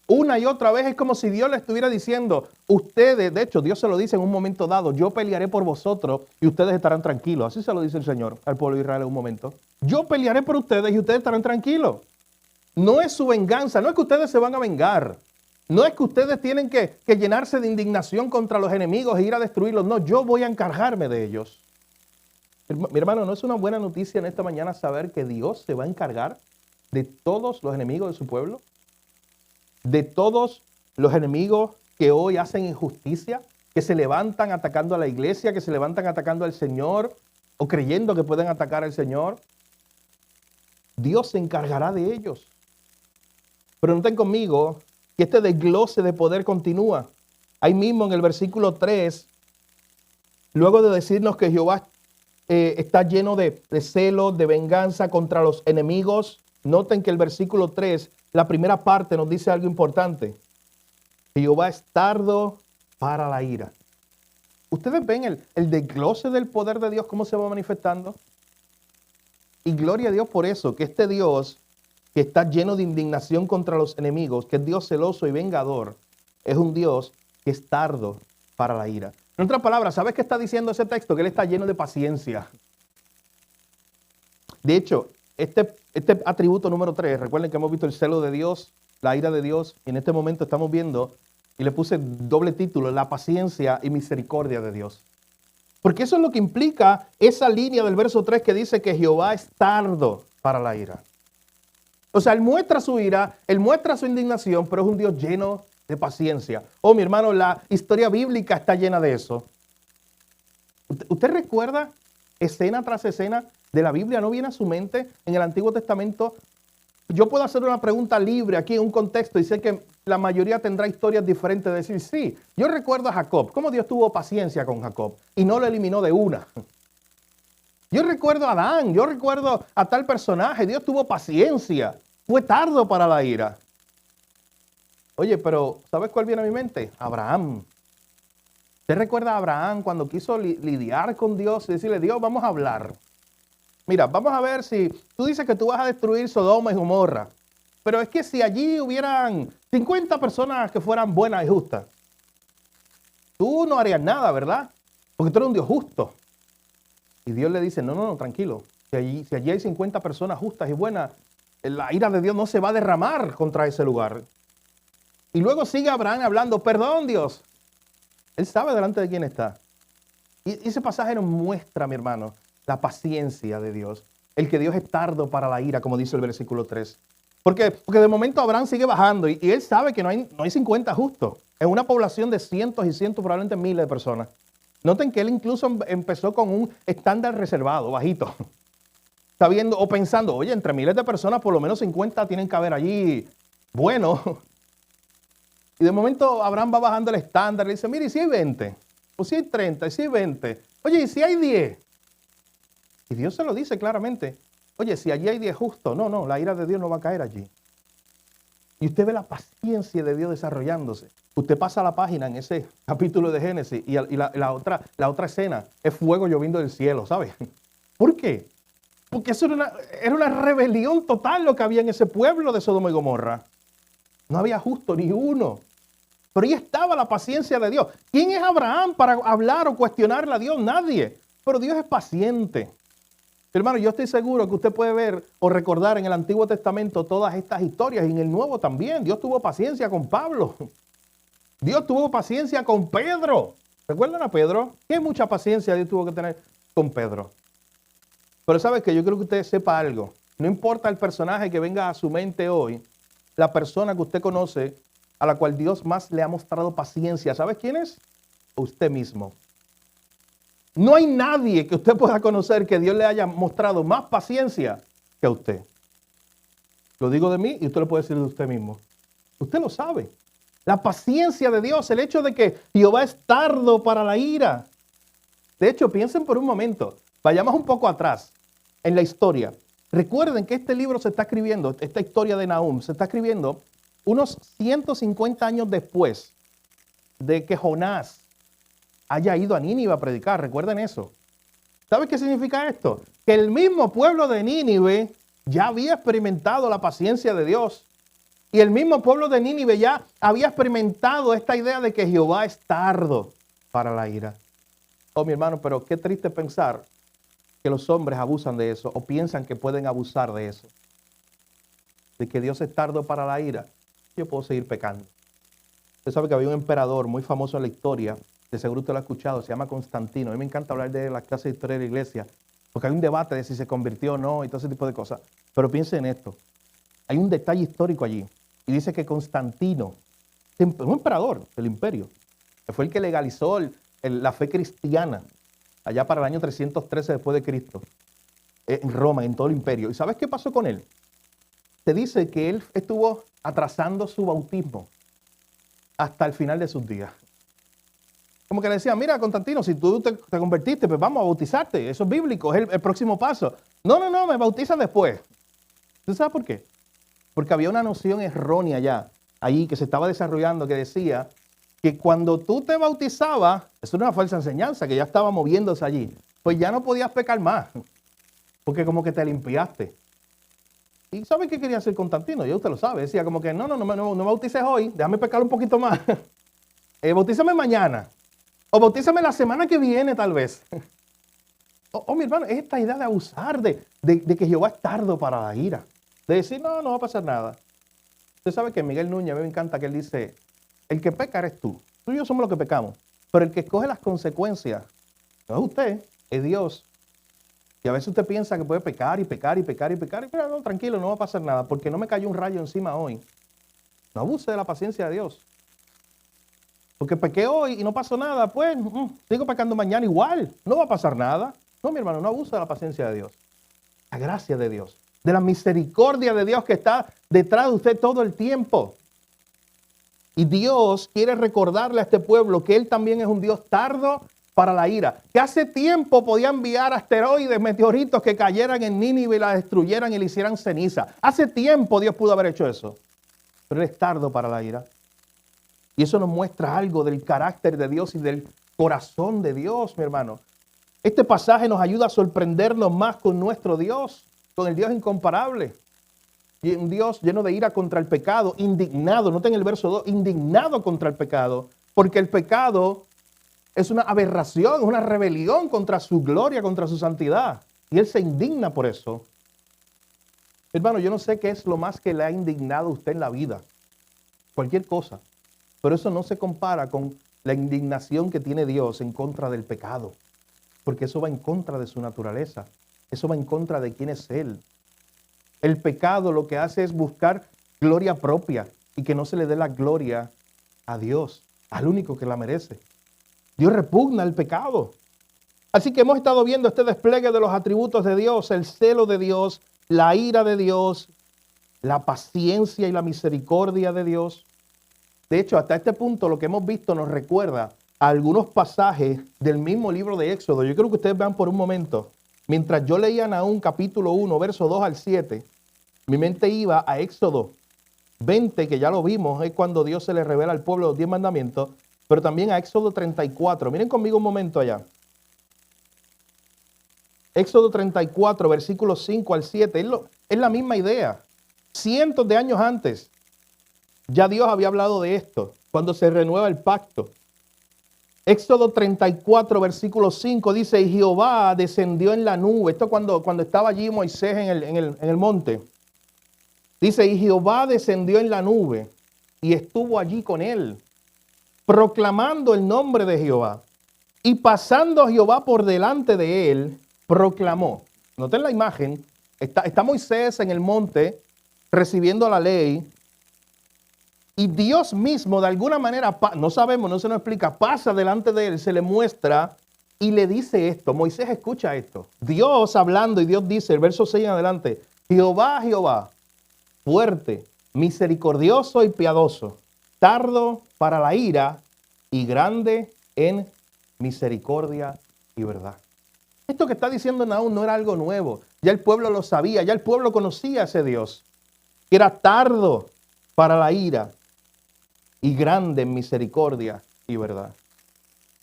S1: Una y otra vez es como si Dios le estuviera diciendo, ustedes, de hecho Dios se lo dice en un momento dado, yo pelearé por vosotros y ustedes estarán tranquilos. Así se lo dice el Señor al pueblo de Israel en un momento. Yo pelearé por ustedes y ustedes estarán tranquilos. No es su venganza, no es que ustedes se van a vengar. No es que ustedes tienen que llenarse de indignación contra los enemigos e ir a destruirlos. No, yo voy a encargarme de ellos. Mi hermano, ¿no es una buena noticia en esta mañana saber que Dios se va a encargar de todos los enemigos de su pueblo? De todos los enemigos que hoy hacen injusticia, que se levantan atacando a la iglesia, que se levantan atacando al Señor o creyendo que pueden atacar al Señor. Dios se encargará de ellos. Pero noten conmigo que este desglose de poder continúa. Ahí mismo en el versículo 3, luego de decirnos que Jehová está lleno de celo, de venganza contra los enemigos, noten que el versículo 3, la primera parte nos dice algo importante. Jehová es tardo para la ira. ¿Ustedes ven el desglose del poder de Dios cómo se va manifestando? Y gloria a Dios por eso, que este Dios que está lleno de indignación contra los enemigos, que es Dios celoso y vengador, es un Dios que es tardo para la ira. En otras palabras, ¿sabes qué está diciendo ese texto? Que Él está lleno de paciencia. De hecho, este atributo número 3, recuerden que hemos visto el celo de Dios, la ira de Dios, y en este momento estamos viendo, y le puse doble título, la paciencia y misericordia de Dios. Porque eso es lo que implica esa línea del verso 3 que dice que Jehová es tardo para la ira. O sea, Él muestra su ira, Él muestra su indignación, pero es un Dios lleno de paciencia. Oh, mi hermano, la historia bíblica está llena de eso. ¿Usted recuerda escena tras escena de la Biblia? ¿No viene a su mente en el Antiguo Testamento? Yo puedo hacer una pregunta libre aquí en un contexto y sé que la mayoría tendrá historias diferentes de decir, sí, yo recuerdo a Jacob, cómo Dios tuvo paciencia con Jacob y no lo eliminó de una. Yo recuerdo a Adán, yo recuerdo a tal personaje, Dios tuvo paciencia, fue tardo para la ira. Oye, pero ¿sabes cuál viene a mi mente? Abraham. ¿Usted recuerda a Abraham cuando quiso lidiar con Dios y decirle, Dios, vamos a hablar? Mira, vamos a ver si tú dices que tú vas a destruir Sodoma y Gomorra, pero es que si allí hubieran 50 personas que fueran buenas y justas, tú no harías nada, ¿verdad? Porque tú eres un Dios justo. Y Dios le dice, no, tranquilo. Si allí hay 50 personas justas y buenas, la ira de Dios no se va a derramar contra ese lugar. Y luego sigue Abraham hablando, perdón Dios. Él sabe delante de quién está. Y ese pasaje nos muestra, mi hermano, la paciencia de Dios. El que Dios es tardo para la ira, como dice el versículo 3. Porque de momento Abraham sigue bajando y él sabe que no hay 50 justos. Es una población de cientos y cientos, probablemente miles de personas. Noten que él incluso empezó con un estándar reservado, bajito. Sabiendo o pensando, oye, entre miles de personas, por lo menos 50 tienen que haber allí. Bueno. Y de momento Abraham va bajando el estándar y dice, mire, ¿y si hay 20? ¿O si hay 30? ¿Y si hay 20? Oye, ¿y si hay 10? Y Dios se lo dice claramente. Oye, si allí hay 10 justos, no, la ira de Dios no va a caer allí. Y usted ve la paciencia de Dios desarrollándose. Usted pasa la página en ese capítulo de Génesis y la otra escena es fuego lloviendo del cielo, ¿sabe? ¿Por qué? Porque eso era una rebelión total lo que había en ese pueblo de Sodoma y Gomorra. No había justo ni uno. Pero ahí estaba la paciencia de Dios. ¿Quién es Abraham para hablar o cuestionarle a Dios? Nadie. Pero Dios es paciente. Hermano, yo estoy seguro que usted puede ver o recordar en el Antiguo Testamento todas estas historias y en el Nuevo también. Dios tuvo paciencia con Pablo. Dios tuvo paciencia con Pedro. ¿Recuerdan a Pedro? ¿Qué mucha paciencia Dios tuvo que tener con Pedro? Pero ¿sabes qué? Yo quiero que usted sepa algo. No importa el personaje que venga a su mente hoy, la persona que usted conoce a la cual Dios más le ha mostrado paciencia, ¿sabes quién es? Usted mismo. No hay nadie que usted pueda conocer que Dios le haya mostrado más paciencia que a usted. Lo digo de mí y usted lo puede decir de usted mismo. Usted lo sabe. La paciencia de Dios, el hecho de que Jehová es tardo para la ira. De hecho, piensen por un momento, vayamos un poco atrás en la historia. Recuerden que este libro se está escribiendo, esta historia de Nahum, se está escribiendo unos 150 años después de que Jonás haya ido a Nínive a predicar. Recuerden eso. ¿Sabes qué significa esto? Que el mismo pueblo de Nínive ya había experimentado la paciencia de Dios. Y el mismo pueblo de Nínive ya había experimentado esta idea de que Jehová es tardo para la ira. Oh, mi hermano, pero qué triste pensar que los hombres abusan de eso o piensan que pueden abusar de eso. De que Dios es tardo para la ira. Yo puedo seguir pecando. Usted sabe que había un emperador muy famoso en la historia, de seguro usted lo ha escuchado, se llama Constantino. A mí me encanta hablar de la clase de historia de la iglesia, porque hay un debate de si se convirtió o no y todo ese tipo de cosas. Pero piensen en esto. Hay un detalle histórico allí. Y dice que Constantino, un emperador del imperio, que fue el que legalizó la fe cristiana allá para el año 313 después de Cristo, en Roma, en todo el imperio. ¿Y sabes qué pasó con él? Se dice que él estuvo atrasando su bautismo hasta el final de sus días. Como que le decían, mira, Constantino, si tú te convertiste, pues vamos a bautizarte. Eso es bíblico, es el próximo paso. No, me bautizan después. ¿Usted sabe por qué? Porque había una noción errónea ya, ahí que se estaba desarrollando, que decía que cuando tú te bautizabas, eso era una falsa enseñanza, que ya estaba moviéndose allí, pues ya no podías pecar más, porque como que te limpiaste. ¿Y sabe qué quería hacer Constantino? Ya usted lo sabe, decía como que no me bautices hoy, déjame pecar un poquito más. Bautízame mañana, o bautízame la semana que viene tal vez. Mi hermano, es esta idea de abusar, de que Jehová es tardo para la ira. De decir, no va a pasar nada. Usted sabe que Miguel Núñez, a mí me encanta que él dice, el que peca eres tú. Tú y yo somos los que pecamos. Pero el que escoge las consecuencias no es usted, es Dios. Y a veces usted piensa que puede pecar y pecar y pecar y pecar. Y pero no, tranquilo, no va a pasar nada porque no me cayó un rayo encima hoy. No abuse de la paciencia de Dios. Porque pequé hoy y no pasó nada, pues sigo pecando mañana igual. No va a pasar nada. No, mi hermano, no abuse de la paciencia de Dios. La gracia de Dios. De la misericordia de Dios que está detrás de usted todo el tiempo. Y Dios quiere recordarle a este pueblo que Él también es un Dios tardo para la ira. Que hace tiempo podía enviar asteroides, meteoritos que cayeran en Nínive y la destruyeran y le hicieran ceniza. Hace tiempo Dios pudo haber hecho eso. Pero Él es tardo para la ira. Y eso nos muestra algo del carácter de Dios y del corazón de Dios, mi hermano. Este pasaje nos ayuda a sorprendernos más con nuestro Dios, con el Dios incomparable. Y un Dios lleno de ira contra el pecado, indignado, noten el verso 2, indignado contra el pecado, porque el pecado es una aberración, es una rebelión contra su gloria, contra su santidad. Y Él se indigna por eso. Hermano, yo no sé qué es lo más que le ha indignado a usted en la vida. Cualquier cosa. Pero eso no se compara con la indignación que tiene Dios en contra del pecado. Porque eso va en contra de su naturaleza. Eso va en contra de quién es Él. El pecado lo que hace es buscar gloria propia y que no se le dé la gloria a Dios, al único que la merece. Dios repugna el pecado. Así que hemos estado viendo este despliegue de los atributos de Dios, el celo de Dios, la ira de Dios, la paciencia y la misericordia de Dios. De hecho, hasta este punto lo que hemos visto nos recuerda a algunos pasajes del mismo libro de Éxodo. Yo creo que ustedes vean por un momento. Mientras yo leía Nahum capítulo 1, verso 2 al 7, mi mente iba a Éxodo 20, que ya lo vimos, es cuando Dios se le revela al pueblo los 10 mandamientos, pero también a Éxodo 34. Miren conmigo un momento allá. Éxodo 34, versículos 5 al 7, es la misma idea. Cientos de años antes, ya Dios había hablado de esto, cuando se renueva el pacto. Éxodo 34, versículo 5 dice, y Jehová descendió en la nube. Esto cuando estaba allí Moisés en el monte. Dice, y Jehová descendió en la nube y estuvo allí con él, proclamando el nombre de Jehová. Y pasando Jehová por delante de él, proclamó. Noten la imagen. Está Moisés en el monte recibiendo la ley. Y Dios mismo, de alguna manera, no sabemos, no se nos explica, pasa delante de él, se le muestra y le dice esto. Moisés escucha esto. Dios hablando y Dios dice, el verso 6 en adelante, Jehová, Jehová, fuerte, misericordioso y piadoso, tardo para la ira y grande en misericordia y verdad. Esto que está diciendo Nahum no era algo nuevo. Ya el pueblo lo sabía, ya el pueblo conocía a ese Dios, que era tardo para la ira y grande en misericordia y verdad.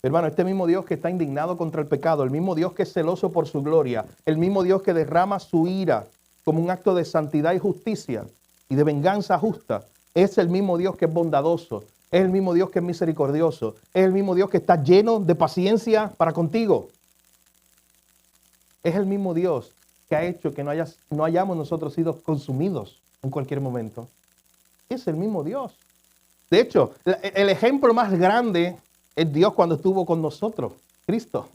S1: Hermano, este mismo Dios que está indignado contra el pecado, el mismo Dios que es celoso por su gloria, el mismo Dios que derrama su ira como un acto de santidad y justicia y de venganza justa, es el mismo Dios que es bondadoso, es el mismo Dios que es misericordioso, es el mismo Dios que está lleno de paciencia para contigo. Es el mismo Dios que ha hecho que no hayamos nosotros sido consumidos en cualquier momento. Es el mismo Dios. De hecho, el ejemplo más grande es Dios cuando estuvo con nosotros, Cristo.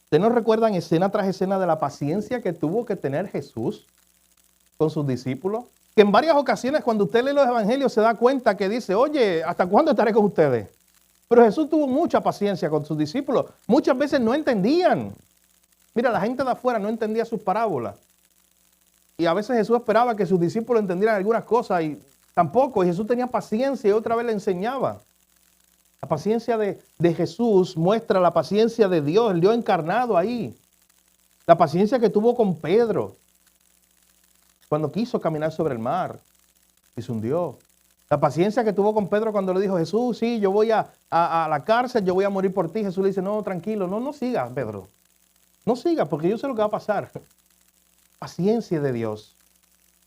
S1: ¿Ustedes no recuerdan escena tras escena de la paciencia que tuvo que tener Jesús con sus discípulos? Que en varias ocasiones cuando usted lee los evangelios se da cuenta que dice, oye, ¿hasta cuándo estaré con ustedes? Pero Jesús tuvo mucha paciencia con sus discípulos. Muchas veces no entendían. Mira, la gente de afuera no entendía sus parábolas. Y a veces Jesús esperaba que sus discípulos entendieran algunas cosas y tampoco. Y Jesús tenía paciencia y otra vez le enseñaba. La paciencia de Jesús muestra la paciencia de Dios, el Dios encarnado ahí. La paciencia que tuvo con Pedro cuando quiso caminar sobre el mar y se hundió. La paciencia que tuvo con Pedro cuando le dijo, Jesús, sí, yo voy a la cárcel, yo voy a morir por ti. Jesús le dice, no, tranquilo, no sigas, Pedro. No sigas porque yo sé lo que va a pasar. Paciencia de Dios.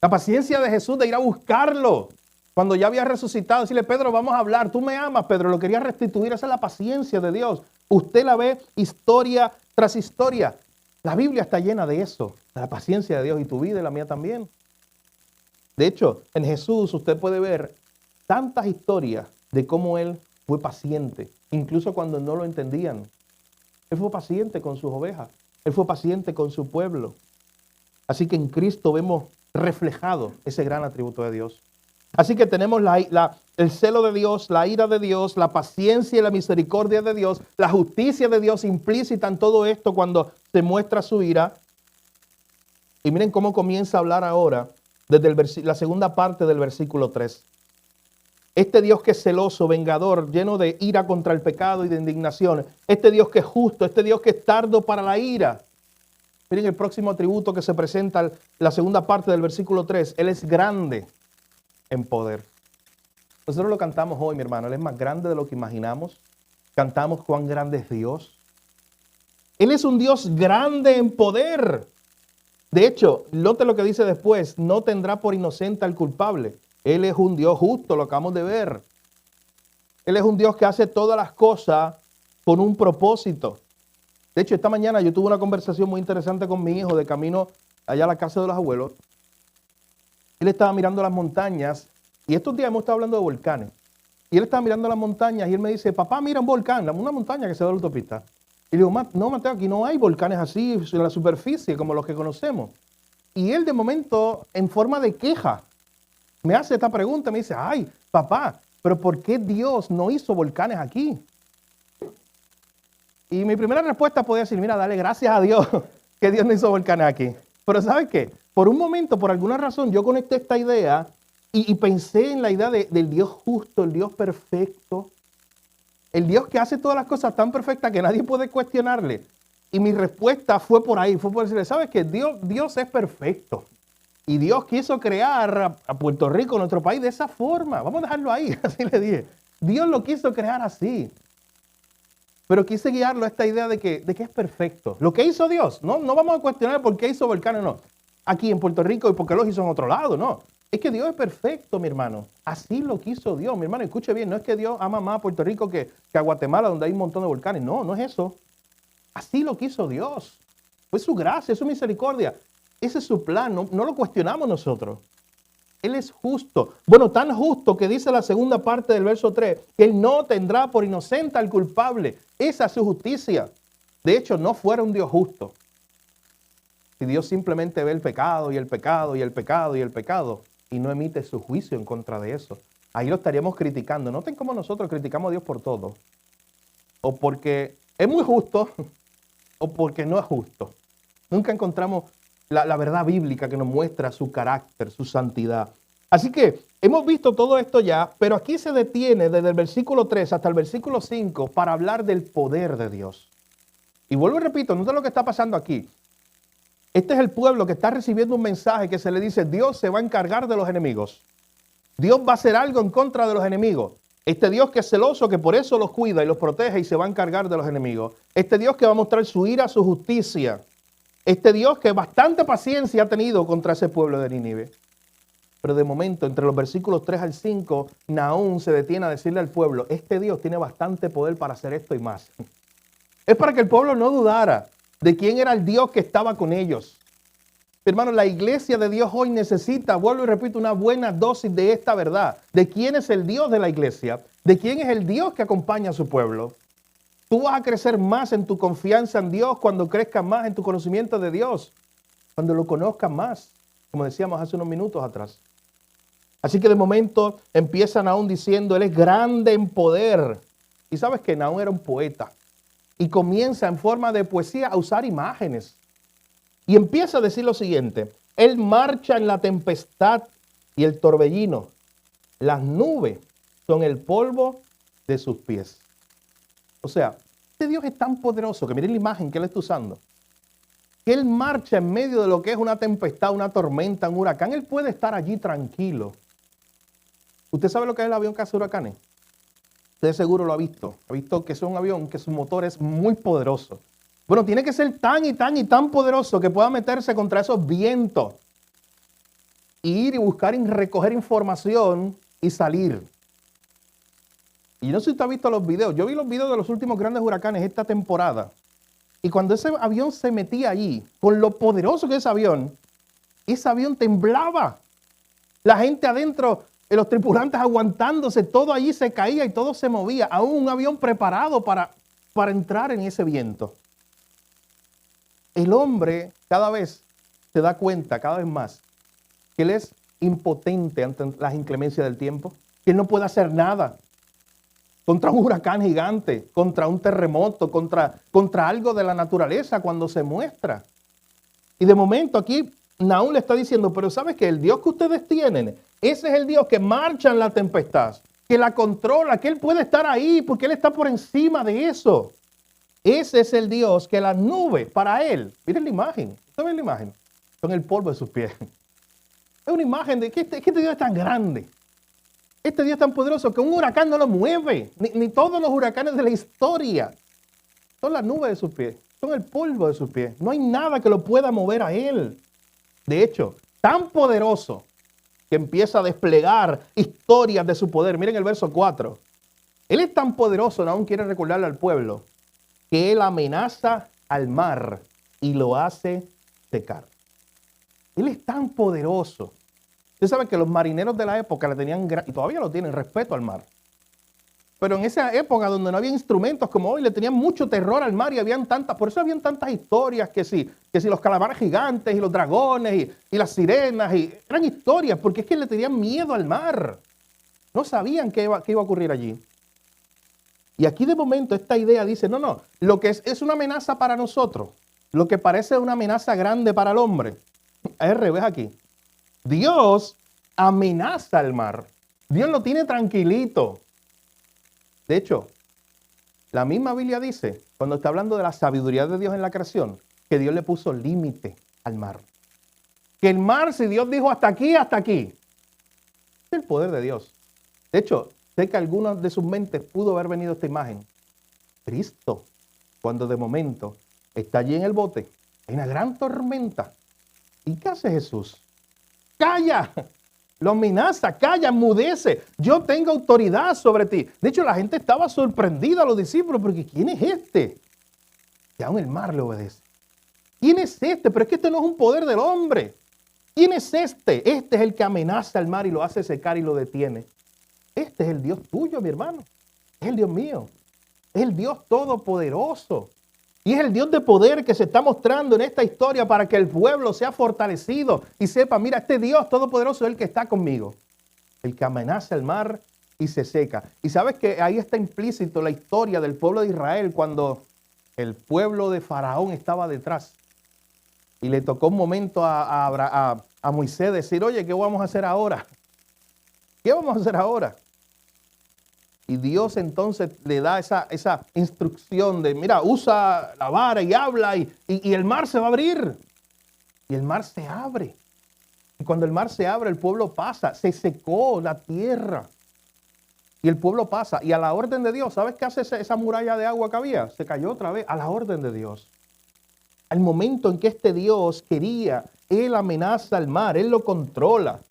S1: La paciencia de Jesús de ir a buscarlo. Cuando ya había resucitado, decirle, Pedro, vamos a hablar. Tú me amas, Pedro. Lo quería restituir. Esa es la paciencia de Dios. Usted la ve historia tras historia. La Biblia está llena de eso, de la paciencia de Dios, y tu vida y la mía también. De hecho, en Jesús usted puede ver tantas historias de cómo Él fue paciente, incluso cuando no lo entendían. Él fue paciente con sus ovejas. Él fue paciente con su pueblo. Así que en Cristo vemos reflejado ese gran atributo de Dios. Así que tenemos el celo de Dios, la ira de Dios, la paciencia y la misericordia de Dios, la justicia de Dios implícita en todo esto cuando se muestra su ira. Y miren cómo comienza a hablar ahora desde la segunda parte del versículo 3. Este Dios que es celoso, vengador, lleno de ira contra el pecado y de indignación. Este Dios que es justo, este Dios que es tardo para la ira. Miren el próximo atributo que se presenta en la segunda parte del versículo 3. Él es grande en poder. Nosotros lo cantamos hoy, mi hermano. Él es más grande de lo que imaginamos. Cantamos cuán grande es Dios. Él es un Dios grande en poder. De hecho, note lo que dice después. No tendrá por inocente al culpable. Él es un Dios justo, lo acabamos de ver. Él es un Dios que hace todas las cosas con un propósito. De hecho, esta mañana yo tuve una conversación muy interesante con mi hijo de camino allá a la casa de los abuelos. Él estaba mirando las montañas y estos días hemos estado hablando de volcanes. Y él estaba mirando las montañas y él me dice, papá, mira un volcán, una montaña que se ve en la autopista. Y le digo, no, Mateo, aquí no hay volcanes así en la superficie como los que conocemos. Y él de momento, en forma de queja, me hace esta pregunta, me dice, ay, papá, pero ¿por qué Dios no hizo volcanes aquí? Y mi primera respuesta podía decir, mira, dale gracias a Dios que Dios no hizo volcanes aquí. Pero ¿sabes qué? Por un momento, por alguna razón, yo conecté esta idea y pensé en la idea del Dios justo, el Dios perfecto, el Dios que hace todas las cosas tan perfectas que nadie puede cuestionarle. Y mi respuesta fue por ahí, fue por decirle, ¿sabes qué? Dios es perfecto. Y Dios quiso crear a Puerto Rico, nuestro país, de esa forma. Vamos a dejarlo ahí, así le dije. Dios lo quiso crear así. Pero quise guiarlo a esta idea de que es perfecto. Lo que hizo Dios, no vamos a cuestionar por qué hizo volcanes, no. Aquí en Puerto Rico y por qué los hizo en otro lado, no. Es que Dios es perfecto, mi hermano. Así lo quiso Dios, mi hermano. Escuche bien, no es que Dios ama más a Puerto Rico que a Guatemala, donde hay un montón de volcanes. No, no es eso. Así lo quiso Dios. Fue su gracia, es su misericordia. Ese es su plan, no lo cuestionamos nosotros. Él es justo. Bueno, tan justo que dice la segunda parte del verso 3, que Él no tendrá por inocente al culpable. Esa es su justicia. De hecho, no fuera un Dios justo. Si Dios simplemente ve el pecado y el pecado y el pecado y el pecado y no emite su juicio en contra de eso, ahí lo estaríamos criticando. Noten cómo nosotros criticamos a Dios por todo. O porque es muy justo o porque no es justo. Nunca encontramos la verdad bíblica que nos muestra su carácter, su santidad. Así que hemos visto todo esto ya, pero aquí se detiene desde el versículo 3 hasta el versículo 5 para hablar del poder de Dios. Y vuelvo y repito, no es lo que está pasando aquí. Este es el pueblo que está recibiendo un mensaje que se le dice, Dios se va a encargar de los enemigos. Dios va a hacer algo en contra de los enemigos. Este Dios que es celoso, que por eso los cuida y los protege y se va a encargar de los enemigos. Este Dios que va a mostrar su ira, su justicia. Este Dios que bastante paciencia ha tenido contra ese pueblo de Nínive. Pero de momento, entre los versículos 3 al 5, Nahum se detiene a decirle al pueblo, este Dios tiene bastante poder para hacer esto y más. Es para que el pueblo no dudara de quién era el Dios que estaba con ellos. Hermano, la iglesia de Dios hoy necesita, vuelvo y repito, una buena dosis de esta verdad. De quién es el Dios de la iglesia, de quién es el Dios que acompaña a su pueblo. Tú vas a crecer más en tu confianza en Dios cuando crezcas más en tu conocimiento de Dios, cuando lo conozcas más, como decíamos hace unos minutos atrás. Así que de momento empieza Nahum diciendo, Él es grande en poder. Y sabes que Nahum era un poeta y comienza en forma de poesía a usar imágenes. Y empieza a decir lo siguiente, Él marcha en la tempestad y el torbellino. Las nubes son el polvo de sus pies. O sea, este Dios es tan poderoso que miren la imagen que Él está usando. Que Él marcha en medio de lo que es una tempestad, una tormenta, un huracán. Él puede estar allí tranquilo. ¿Usted sabe lo que es el avión que hace huracanes? Usted seguro lo ha visto. Ha visto que es un avión que su motor es muy poderoso. Bueno, tiene que ser tan poderoso que pueda meterse contra esos vientos. Ir y buscar y recoger información y salir. Y yo no sé si usted ha visto los videos. Yo vi los videos de los últimos grandes huracanes esta temporada. Y cuando ese avión se metía allí, con lo poderoso que es ese avión temblaba. La gente adentro, los tripulantes aguantándose, todo allí se caía y todo se movía. Aún un avión preparado para entrar en ese viento. El hombre cada vez se da cuenta, cada vez más, que él es impotente ante las inclemencias del tiempo, que él no puede hacer nada contra un huracán gigante, contra un terremoto, contra algo de la naturaleza cuando se muestra. Y de momento aquí Nahum le está diciendo, pero ¿sabes qué? El Dios que ustedes tienen, ese es el Dios que marcha en la tempestad, que la controla, que Él puede estar ahí porque Él está por encima de eso. Ese es el Dios que las nubes para Él, miren la imagen, ¿ustedes ven la imagen? Son el polvo de sus pies. Es una imagen de que este Dios es tan grande. Este Dios es tan poderoso que un huracán no lo mueve, ni todos los huracanes de la historia. Son las nubes de sus pies, son el polvo de sus pies. No hay nada que lo pueda mover a Él. De hecho, tan poderoso que empieza a desplegar historias de su poder. Miren el verso 4. Él es tan poderoso, aún quiere recordarle al pueblo, que Él amenaza al mar y lo hace secar. Él es tan poderoso. Usted sabe que los marineros de la época le tenían, y todavía lo tienen, respeto al mar. Pero en esa época donde no había instrumentos como hoy, le tenían mucho terror al mar y por eso habían tantas historias que si los calamares gigantes y los dragones y las sirenas, eran historias porque es que le tenían miedo al mar. No sabían qué iba a ocurrir allí. Y aquí de momento esta idea dice, no, lo que es una amenaza para nosotros, lo que parece una amenaza grande para el hombre, es al revés aquí. Dios amenaza al mar. Dios lo tiene tranquilito. De hecho, la misma Biblia dice, cuando está hablando de la sabiduría de Dios en la creación, que Dios le puso límite al mar. Que el mar, si Dios dijo hasta aquí, es el poder de Dios. De hecho, sé que algunas de sus mentes pudo haber venido esta imagen. Cristo, cuando de momento está allí en el bote, hay una gran tormenta. ¿Y qué hace Jesús? ¡Calla! Lo amenaza, calla, enmudece. Yo tengo autoridad sobre ti. De hecho, la gente estaba sorprendida, los discípulos, porque ¿quién es este? Y aún el mar le obedece. ¿Quién es este? Pero es que este no es un poder del hombre. ¿Quién es este? Este es el que amenaza al mar y lo hace secar y lo detiene. Este es el Dios tuyo, mi hermano. Es el Dios mío. Es el Dios todopoderoso. Y es el Dios de poder que se está mostrando en esta historia para que el pueblo sea fortalecido y sepa, mira, este Dios todopoderoso es el que está conmigo. El que amenaza el mar y se seca. Y sabes que ahí está implícito la historia del pueblo de Israel cuando el pueblo de Faraón estaba detrás. Y le tocó un momento a Moisés decir, oye, ¿qué vamos a hacer ahora? ¿Qué vamos a hacer ahora? Y Dios entonces le da esa instrucción de, mira, usa la vara y habla y el mar se va a abrir. Y el mar se abre. Y cuando el mar se abre, el pueblo pasa. Se secó la tierra. Y el pueblo pasa. Y a la orden de Dios, ¿sabes qué hace esa muralla de agua que había? Se cayó otra vez a la orden de Dios. Al momento en que este Dios quería, Él amenaza al mar, Él lo controla.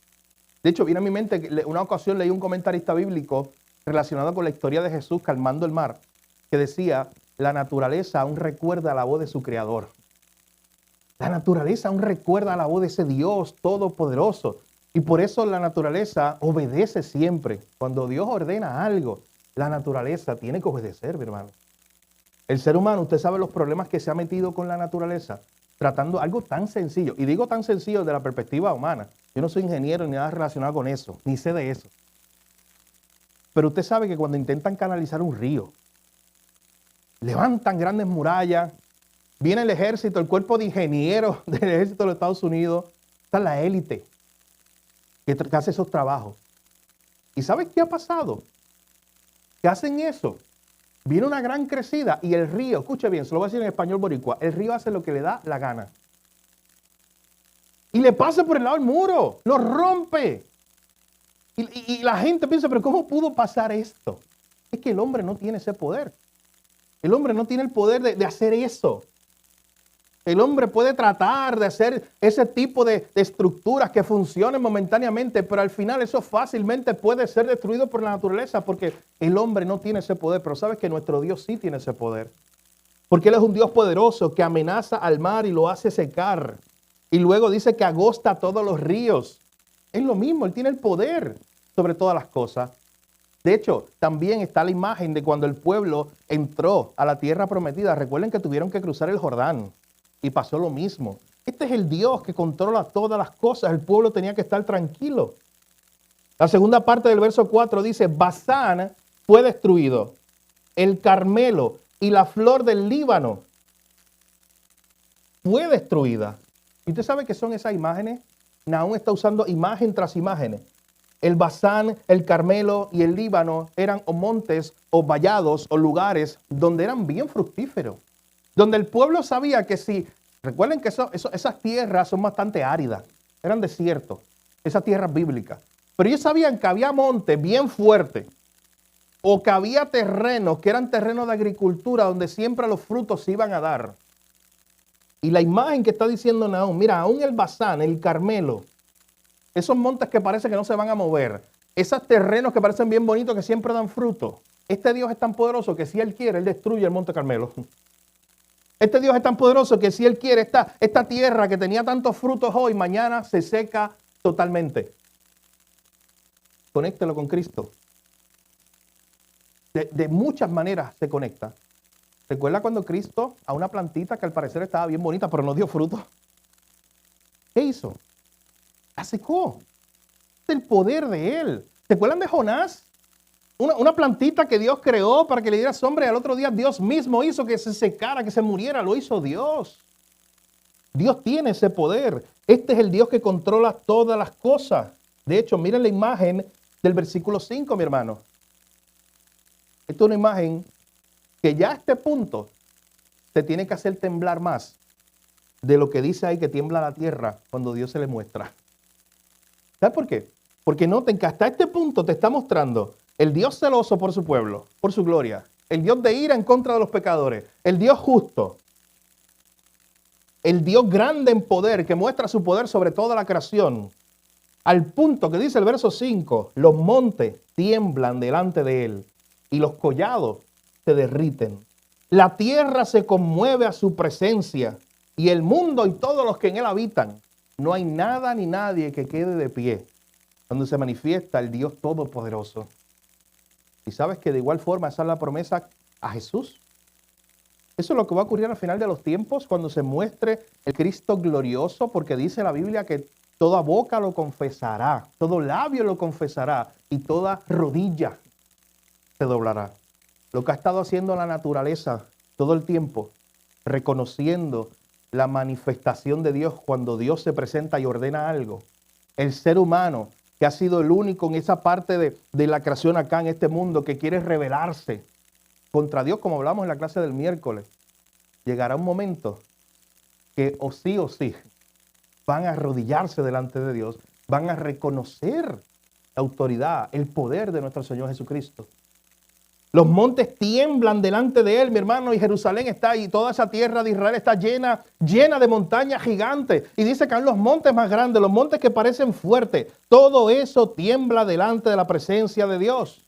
S1: De hecho, viene a mi mente que una ocasión leí un comentarista bíblico relacionado con la historia de Jesús calmando el mar, que decía, la naturaleza aún recuerda la voz de su creador. La naturaleza aún recuerda la voz de ese Dios todopoderoso. Y por eso la naturaleza obedece siempre. Cuando Dios ordena algo, la naturaleza tiene que obedecer, mi hermano. El ser humano, usted sabe los problemas que se ha metido con la naturaleza, tratando algo tan sencillo. Y digo tan sencillo desde la perspectiva humana. Yo no soy ingeniero ni nada relacionado con eso, ni sé de eso. Pero usted sabe que cuando intentan canalizar un río, levantan grandes murallas, viene el ejército, el cuerpo de ingenieros del ejército de los Estados Unidos, está la élite que hace esos trabajos. ¿Y sabes qué ha pasado? Que hacen eso. Viene una gran crecida y el río, escuche bien, se lo voy a decir en español boricua, el río hace lo que le da la gana. Y le pasa por el lado del muro, lo rompe. Y la gente piensa, pero ¿cómo pudo pasar esto? Es que el hombre no tiene ese poder. El hombre no tiene el poder de hacer eso. El hombre puede tratar de hacer ese tipo de estructuras que funcionen momentáneamente, pero al final eso fácilmente puede ser destruido por la naturaleza porque el hombre no tiene ese poder. Pero sabes que nuestro Dios sí tiene ese poder. Porque Él es un Dios poderoso que amenaza al mar y lo hace secar. Y luego dice que agosta todos los ríos. Es lo mismo, Él tiene el poder sobre todas las cosas. De hecho, también está la imagen de cuando el pueblo entró a la tierra prometida. Recuerden que tuvieron que cruzar el Jordán y pasó lo mismo. Este es el Dios que controla todas las cosas. El pueblo tenía que estar tranquilo. La segunda parte del verso 4 dice, Basán fue destruido, el Carmelo y la flor del Líbano fue destruida. ¿Y usted sabe qué son esas imágenes? Nahum está usando imagen tras imágenes. El Basán, el Carmelo y el Líbano eran o montes o vallados o lugares donde eran bien fructíferos. Donde el pueblo sabía que si, recuerden que esas tierras son bastante áridas, eran desiertos, esas tierras bíblicas. Pero ellos sabían que había montes bien fuertes o que había terrenos que eran terrenos de agricultura donde siempre los frutos se iban a dar. Y la imagen que está diciendo Nahum, mira, aún el Basán, el Carmelo, esos montes que parece que no se van a mover, esos terrenos que parecen bien bonitos que siempre dan fruto. Este Dios es tan poderoso que si Él quiere, Él destruye el monte Carmelo. Este Dios es tan poderoso que si Él quiere, esta tierra que tenía tantos frutos hoy, mañana se seca totalmente. Conéctelo con Cristo. De muchas maneras se conecta. ¿Recuerda cuando Cristo a una plantita que al parecer estaba bien bonita, pero no dio fruto? ¿Qué hizo? La secó. Es el poder de Él. ¿Se acuerdan de Jonás? Una plantita que Dios creó para que le diera sombra y al otro día Dios mismo hizo que se secara, que se muriera. Lo hizo Dios. Dios tiene ese poder. Este es el Dios que controla todas las cosas. De hecho, miren la imagen del versículo 5, mi hermano. Esta es una imagen que ya a este punto se tiene que hacer temblar más de lo que dice ahí que tiembla la tierra cuando Dios se le muestra. ¿Sabes por qué? Porque noten que hasta este punto te está mostrando el Dios celoso por su pueblo, por su gloria, el Dios de ira en contra de los pecadores, el Dios justo, el Dios grande en poder que muestra su poder sobre toda la creación, al punto que dice el verso 5, los montes tiemblan delante de Él y los collados se derriten. La tierra se conmueve a su presencia y el mundo y todos los que en él habitan. No hay nada ni nadie que quede de pie cuando se manifiesta el Dios Todopoderoso. Y sabes que de igual forma esa es la promesa a Jesús. Eso es lo que va a ocurrir al final de los tiempos cuando se muestre el Cristo glorioso, porque dice la Biblia que toda boca lo confesará, todo labio lo confesará y toda rodilla se doblará. Lo que ha estado haciendo la naturaleza todo el tiempo, reconociendo la manifestación de Dios cuando Dios se presenta y ordena algo. El ser humano, que ha sido el único en esa parte de la creación acá en este mundo que quiere rebelarse contra Dios, como hablamos en la clase del miércoles, llegará un momento que o sí van a arrodillarse delante de Dios, van a reconocer la autoridad, el poder de nuestro Señor Jesucristo. Los montes tiemblan delante de Él, mi hermano, y Jerusalén está ahí, toda esa tierra de Israel está llena de montañas gigantes. Y dice que hay los montes más grandes, los montes que parecen fuertes. Todo eso tiembla delante de la presencia de Dios.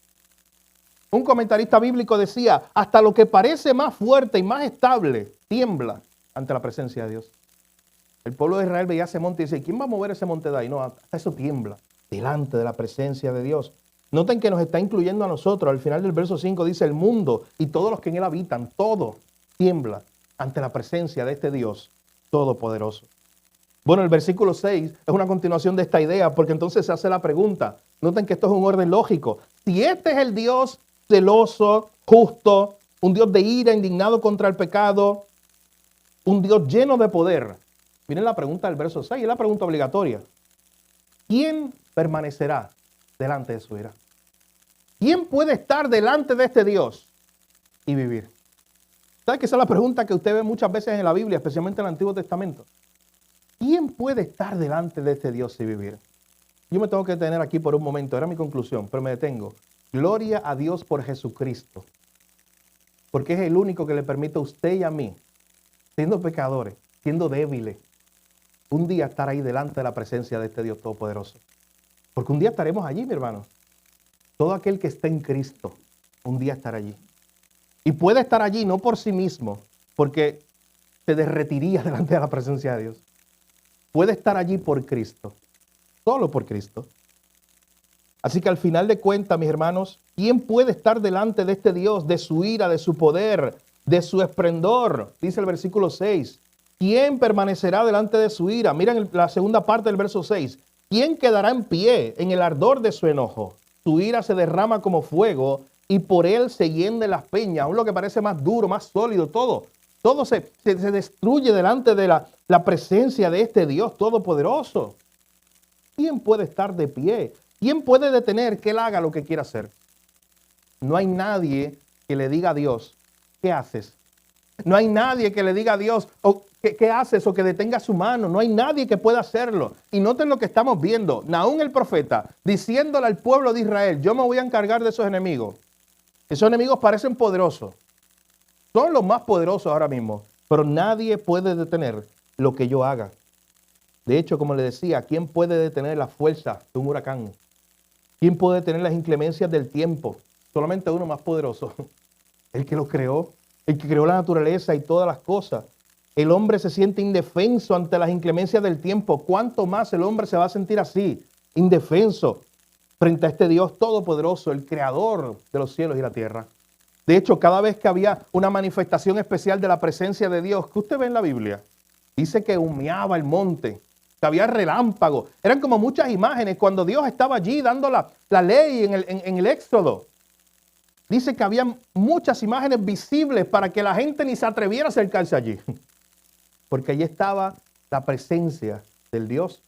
S1: Un comentarista bíblico decía, hasta lo que parece más fuerte y más estable, tiembla ante la presencia de Dios. El pueblo de Israel veía ese monte y dice, ¿quién va a mover ese monte de ahí? No, hasta eso tiembla delante de la presencia de Dios. Noten que nos está incluyendo a nosotros. Al final del verso 5 dice, el mundo y todos los que en él habitan, todo tiembla ante la presencia de este Dios todopoderoso. Bueno, el versículo 6 es una continuación de esta idea, porque entonces se hace la pregunta. Noten que esto es un orden lógico. Si este es el Dios celoso, justo, un Dios de ira, indignado contra el pecado, un Dios lleno de poder. Miren la pregunta del verso 6, es la pregunta obligatoria. ¿Quién permanecerá delante de su ira? ¿Quién puede estar delante de este Dios y vivir? ¿Sabe que esa es la pregunta que usted ve muchas veces en la Biblia, especialmente en el Antiguo Testamento? ¿Quién puede estar delante de este Dios y vivir? Yo me tengo que detener aquí por un momento, era mi conclusión, pero me detengo. Gloria a Dios por Jesucristo, porque es el único que le permite a usted y a mí, siendo pecadores, siendo débiles, un día estar ahí delante de la presencia de este Dios Todopoderoso. Porque un día estaremos allí, mi hermano. Todo aquel que está en Cristo, un día estará allí. Y puede estar allí no por sí mismo, porque se derretiría delante de la presencia de Dios. Puede estar allí por Cristo, solo por Cristo. Así que al final de cuentas, mis hermanos, ¿quién puede estar delante de este Dios, de su ira, de su poder, de su esplendor? Dice el versículo 6. ¿Quién permanecerá delante de su ira? Miren la segunda parte del verso 6. ¿Quién quedará en pie en el ardor de su enojo? Su ira se derrama como fuego y por él se hienden las peñas. Aún lo que parece más duro, más sólido, todo se destruye delante de la presencia de este Dios Todopoderoso. ¿Quién puede estar de pie? ¿Quién puede detener que él haga lo que quiera hacer? No hay nadie que le diga a Dios, ¿qué haces? No hay nadie que le diga a Dios, ¿qué haces? O que detenga su mano. No hay nadie que pueda hacerlo. Y noten lo que estamos viendo. Nahum el profeta, diciéndole al pueblo de Israel, yo me voy a encargar de esos enemigos. Esos enemigos parecen poderosos. Son los más poderosos ahora mismo. Pero nadie puede detener lo que yo haga. De hecho, como le decía, ¿quién puede detener la fuerza de un huracán? ¿Quién puede detener las inclemencias del tiempo? Solamente uno más poderoso. El que lo creó. El que creó la naturaleza y todas las cosas. El hombre se siente indefenso ante las inclemencias del tiempo. ¿Cuánto más el hombre se va a sentir así? Indefenso frente a este Dios todopoderoso, el creador de los cielos y la tierra. De hecho, cada vez que había una manifestación especial de la presencia de Dios, que usted ve en la Biblia, dice que humeaba el monte, que había relámpagos. Eran como muchas imágenes cuando Dios estaba allí dando la ley en el Éxodo. Dice que había muchas imágenes visibles para que la gente ni se atreviera a acercarse allí. Porque allí estaba la presencia del Dios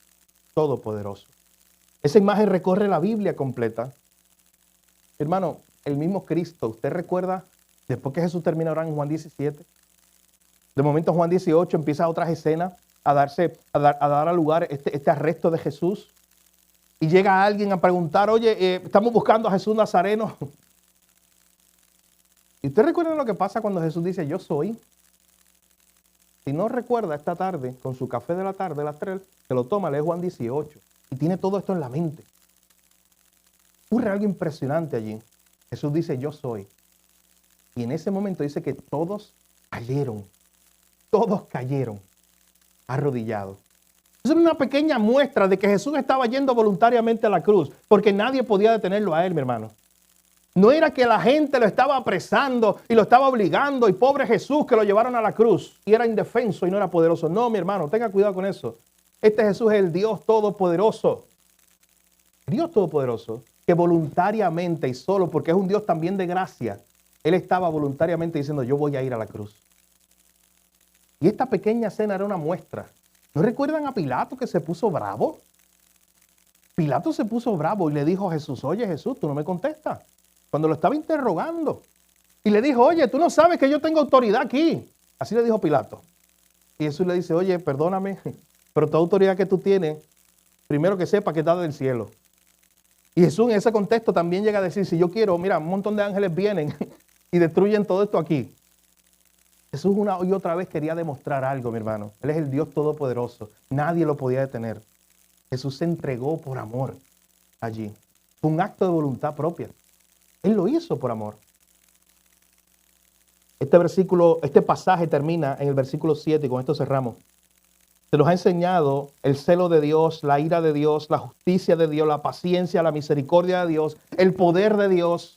S1: Todopoderoso. Esa imagen recorre la Biblia completa. Hermano, el mismo Cristo, ¿usted recuerda después que Jesús termina ahora en Juan 17? De momento Juan 18 empieza otras escenas a dar a lugar este arresto de Jesús. Y llega alguien a preguntar, oye, estamos buscando a Jesús Nazareno. ¿Y usted recuerda lo que pasa cuando Jesús dice, yo soy? Si no recuerda esta tarde, con su café de la tarde, a las 3, se lo toma, lee Juan 18. Y tiene todo esto en la mente. Ocurre algo impresionante allí. Jesús dice, yo soy. Y en ese momento dice que todos cayeron arrodillados. Es una pequeña muestra de que Jesús estaba yendo voluntariamente a la cruz, porque nadie podía detenerlo a él, mi hermano. No era que la gente lo estaba apresando y lo estaba obligando y pobre Jesús que lo llevaron a la cruz y era indefenso y no era poderoso. No, mi hermano, tenga cuidado con eso. Este Jesús es el Dios Todopoderoso. Dios Todopoderoso que voluntariamente y solo porque es un Dios también de gracia, Él estaba voluntariamente diciendo yo voy a ir a la cruz. Y esta pequeña escena era una muestra. ¿No recuerdan a Pilato que se puso bravo? Pilato se puso bravo y le dijo a Jesús, oye Jesús, tú no me contestas. Cuando lo estaba interrogando. Y le dijo, oye, tú no sabes que yo tengo autoridad aquí. Así le dijo Pilato. Y Jesús le dice, oye, perdóname, pero toda autoridad que tú tienes, primero que sepa que está del cielo. Y Jesús en ese contexto también llega a decir, si yo quiero, mira, un montón de ángeles vienen y destruyen todo esto aquí. Jesús una y otra vez quería demostrar algo, mi hermano. Él es el Dios Todopoderoso. Nadie lo podía detener. Jesús se entregó por amor allí. Fue un acto de voluntad propia. Él lo hizo por amor. Este pasaje termina en el versículo 7 y con esto cerramos. Se nos ha enseñado el celo de Dios, la ira de Dios, la justicia de Dios, la paciencia, la misericordia de Dios, el poder de Dios.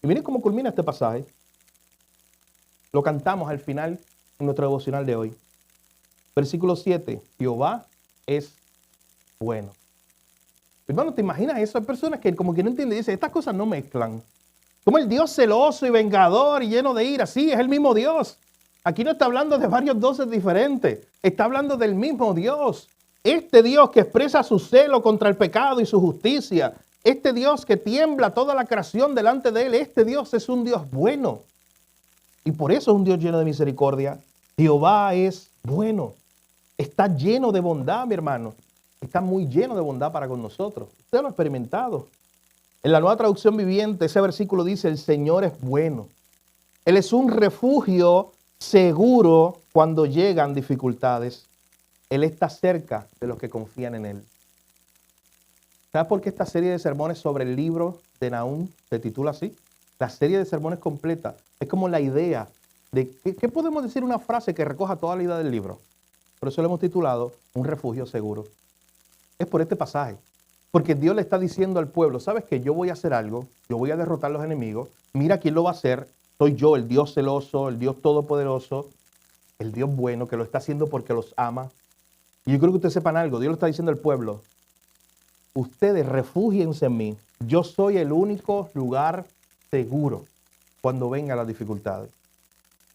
S1: Y miren cómo culmina este pasaje. Lo cantamos al final en nuestro devocional de hoy. Versículo 7. Jehová es bueno. Hermano, ¿te imaginas eso? Hay personas que como que no entienden y dicen, estas cosas no mezclan. Como el Dios celoso y vengador y lleno de ira. Sí, es el mismo Dios. Aquí no está hablando de varios dioses diferentes. Está hablando del mismo Dios. Este Dios que expresa su celo contra el pecado y su justicia. Este Dios que tiembla toda la creación delante de él. Este Dios es un Dios bueno. Y por eso es un Dios lleno de misericordia. Jehová es bueno. Está lleno de bondad, mi hermano. Está muy lleno de bondad para con nosotros. Usted lo ha experimentado. En la Nueva Traducción Viviente, ese versículo dice, el Señor es bueno. Él es un refugio seguro cuando llegan dificultades. Él está cerca de los que confían en Él. ¿Sabes por qué esta serie de sermones sobre el libro de Nahum se titula así? La serie de sermones completa. Es como la idea de, ¿qué podemos decir? Una frase que recoja toda la idea del libro. Por eso lo hemos titulado Un refugio seguro. Es por este pasaje. Porque Dios le está diciendo al pueblo, ¿sabes qué? Yo voy a hacer algo, yo voy a derrotar a los enemigos. Mira quién lo va a hacer. Soy yo, el Dios celoso, el Dios todopoderoso, el Dios bueno que lo está haciendo porque los ama. Y yo creo que ustedes sepan algo. Dios le está diciendo al pueblo, ustedes refúgiense en mí. Yo soy el único lugar seguro cuando vengan las dificultades.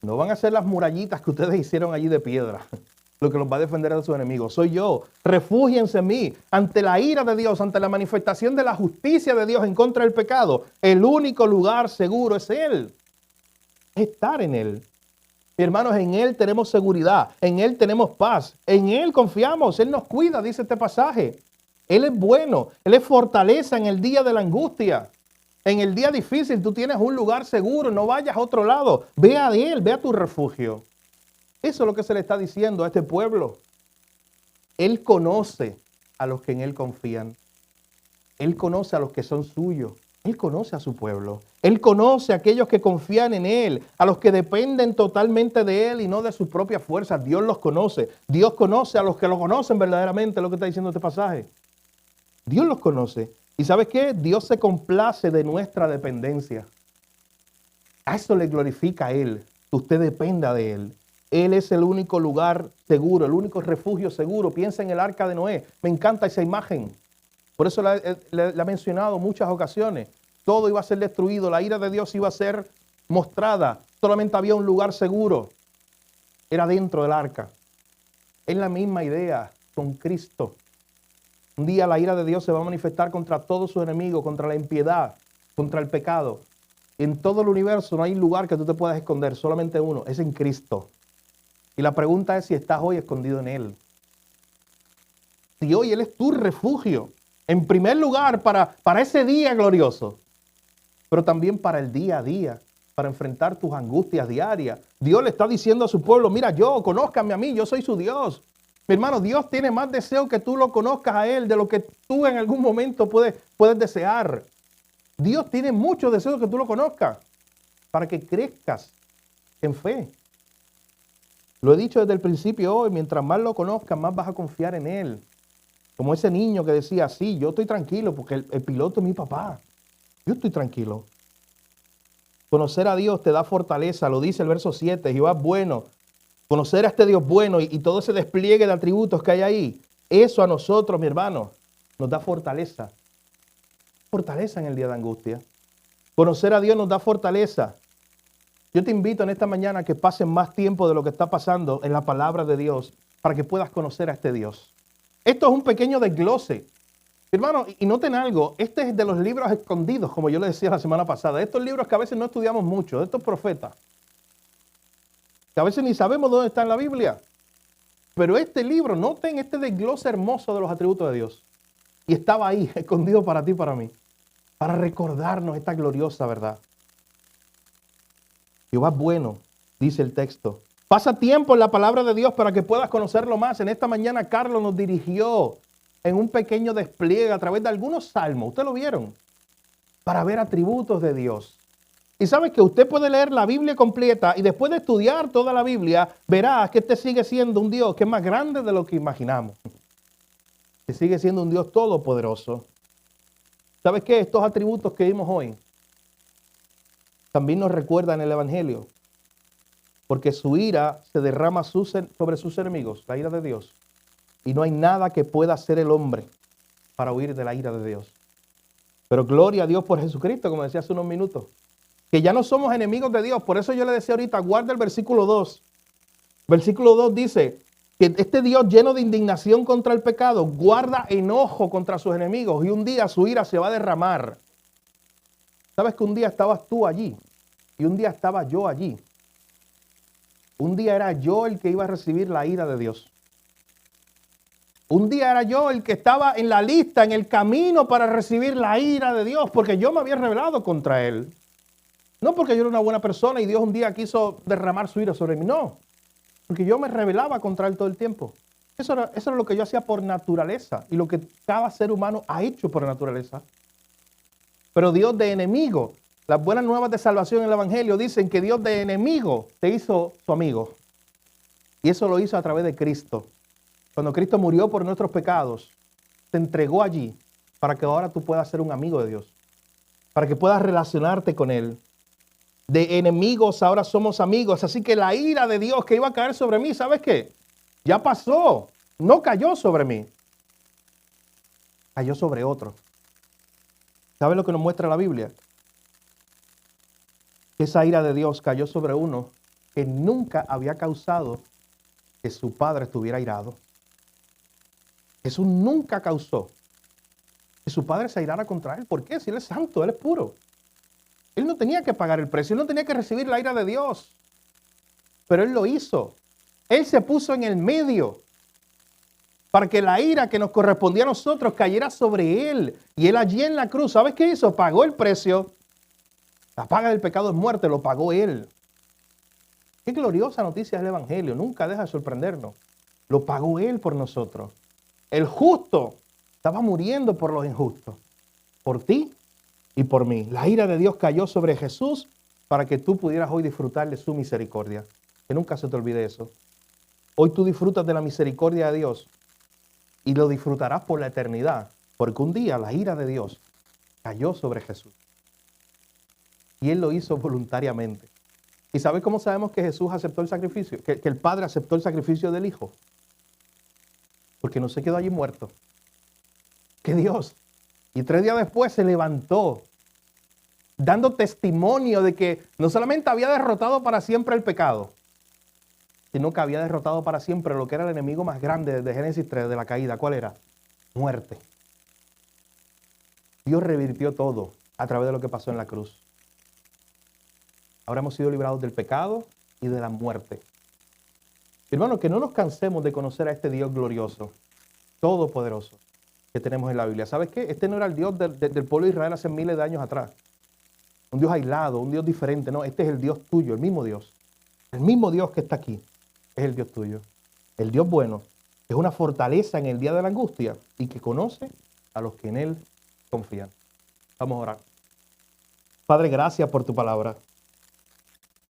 S1: No van a ser las murallitas que ustedes hicieron allí de piedra lo que los va a defender de sus enemigos. Soy yo. Refúgiense en mí. Ante la ira de Dios, ante la manifestación de la justicia de Dios en contra del pecado, el único lugar seguro es Él. Estar en Él. Hermanos, en Él tenemos seguridad, en Él tenemos paz, en Él confiamos, Él nos cuida, dice este pasaje. Él es bueno, Él es fortaleza en el día de la angustia. En el día difícil tú tienes un lugar seguro, no vayas a otro lado, ve a Él, ve a tu refugio. Eso es lo que se le está diciendo a este pueblo. Él conoce a los que en Él confían. Él conoce a los que son suyos. Él conoce a su pueblo. Él conoce a aquellos que confían en Él, a los que dependen totalmente de Él y no de sus propias fuerzas. Dios los conoce. Dios conoce a los que lo conocen verdaderamente, lo que está diciendo este pasaje. Dios los conoce. ¿Y sabes qué? Dios se complace de nuestra dependencia. A eso le glorifica a Él, que usted dependa de Él. Él es el único lugar seguro, el único refugio seguro. Piensa en el arca de Noé. Me encanta esa imagen. Por eso la he mencionado en muchas ocasiones. Todo iba a ser destruido, la ira de Dios iba a ser mostrada. Solamente había un lugar seguro. Era dentro del arca. Es la misma idea con Cristo. Un día la ira de Dios se va a manifestar contra todos sus enemigos, contra la impiedad, contra el pecado. En todo el universo no hay lugar que tú te puedas esconder, solamente uno, es en Cristo. Y la pregunta es si estás hoy escondido en Él. Si hoy Él es tu refugio. En primer lugar, para ese día glorioso, pero también para el día a día, para enfrentar tus angustias diarias. Dios le está diciendo a su pueblo, mira, conózcanme a mí, yo soy su Dios. Mi hermano, Dios tiene más deseo que tú lo conozcas a Él de lo que tú en algún momento puedes desear. Dios tiene muchos deseos que tú lo conozcas para que crezcas en fe. Lo he dicho desde el principio hoy, mientras más lo conozcas, más vas a confiar en Él. Como ese niño que decía, sí, yo estoy tranquilo porque el piloto es mi papá. Yo estoy tranquilo. Conocer a Dios te da fortaleza, lo dice el verso 7, Jehová es bueno. Conocer a este Dios bueno y todo ese despliegue de atributos que hay ahí, eso a nosotros, mi hermano, nos da fortaleza. Fortaleza en el día de angustia. Conocer a Dios nos da fortaleza. Yo te invito en esta mañana a que pases más tiempo de lo que está pasando en la palabra de Dios para que puedas conocer a este Dios. Esto es un pequeño desglose. Hermano, y noten algo, este es de los libros escondidos, como yo les decía la semana pasada. Estos libros que a veces no estudiamos mucho, de estos profetas, que a veces ni sabemos dónde está en la Biblia. Pero este libro, noten este desglose hermoso de los atributos de Dios. Y estaba ahí, escondido para ti y para mí, para recordarnos esta gloriosa verdad. Jehová es bueno, dice el texto. Pasa tiempo en la palabra de Dios para que puedas conocerlo más. En esta mañana Carlos nos dirigió en un pequeño despliegue a través de algunos salmos. ¿Ustedes lo vieron? Para ver atributos de Dios. Y sabes que usted puede leer la Biblia completa y después de estudiar toda la Biblia, verás que este sigue siendo un Dios que es más grande de lo que imaginamos. Que sigue siendo un Dios todopoderoso. ¿Sabes qué? Estos atributos que vimos hoy también nos recuerdan el Evangelio. Porque su ira se derrama sobre sus enemigos, la ira de Dios. Y no hay nada que pueda hacer el hombre para huir de la ira de Dios. Pero gloria a Dios por Jesucristo, como decía hace unos minutos. Que ya no somos enemigos de Dios. Por eso yo le decía ahorita, guarda el versículo 2. Versículo 2 dice que este Dios lleno de indignación contra el pecado, guarda enojo contra sus enemigos y un día su ira se va a derramar. ¿Sabes que un día estabas tú allí y un día estaba yo allí? Un día era yo el que iba a recibir la ira de Dios. Un día era yo el que estaba en la lista, en el camino para recibir la ira de Dios, porque yo me había rebelado contra Él. No porque yo era una buena persona y Dios un día quiso derramar su ira sobre mí. No, porque yo me rebelaba contra Él todo el tiempo. Eso era lo que yo hacía por naturaleza y lo que cada ser humano ha hecho por naturaleza. Pero Dios de enemigo, las buenas nuevas de salvación en el Evangelio dicen que Dios de enemigo te hizo su amigo. Y eso lo hizo a través de Cristo. Cuando Cristo murió por nuestros pecados, te entregó allí para que ahora tú puedas ser un amigo de Dios. Para que puedas relacionarte con Él. De enemigos ahora somos amigos. Así que la ira de Dios que iba a caer sobre mí, ¿sabes qué? Ya pasó. No cayó sobre mí. Cayó sobre otro. ¿Sabes lo que nos muestra la Biblia? Esa ira de Dios cayó sobre uno que nunca había causado que su padre estuviera airado. Jesús nunca causó que su padre se airara contra él. ¿Por qué? Si Él es santo, Él es puro. Él no tenía que pagar el precio, Él no tenía que recibir la ira de Dios. Pero Él lo hizo. Él se puso en el medio para que la ira que nos correspondía a nosotros cayera sobre Él. Y Él allí en la cruz, ¿sabes qué hizo? Pagó el precio. La paga del pecado es muerte, lo pagó Él. Qué gloriosa noticia es el Evangelio, nunca deja de sorprendernos. Lo pagó Él por nosotros. El justo estaba muriendo por los injustos, por ti y por mí. La ira de Dios cayó sobre Jesús para que tú pudieras hoy disfrutar de su misericordia. Que nunca se te olvide eso. Hoy tú disfrutas de la misericordia de Dios y lo disfrutarás por la eternidad, porque un día la ira de Dios cayó sobre Jesús. Y Él lo hizo voluntariamente. ¿Y sabes cómo sabemos que Jesús aceptó el sacrificio? Que el Padre aceptó el sacrificio del Hijo. Porque no se quedó allí muerto. Que Dios. Y 3 días después se levantó, dando testimonio de que no solamente había derrotado para siempre el pecado, sino que había derrotado para siempre lo que era el enemigo más grande de Génesis 3, de la caída. ¿Cuál era? Muerte. Dios revirtió todo a través de lo que pasó en la cruz. Ahora hemos sido librados del pecado y de la muerte. Hermano, que no nos cansemos de conocer a este Dios glorioso, todopoderoso, que tenemos en la Biblia. ¿Sabes qué? Este no era el Dios del pueblo de Israel hace miles de años atrás. Un Dios aislado, un Dios diferente. No, este es el Dios tuyo, el mismo Dios. El mismo Dios que está aquí es el Dios tuyo. El Dios bueno, que es una fortaleza en el día de la angustia y que conoce a los que en Él confían. Vamos a orar. Padre, gracias por tu palabra.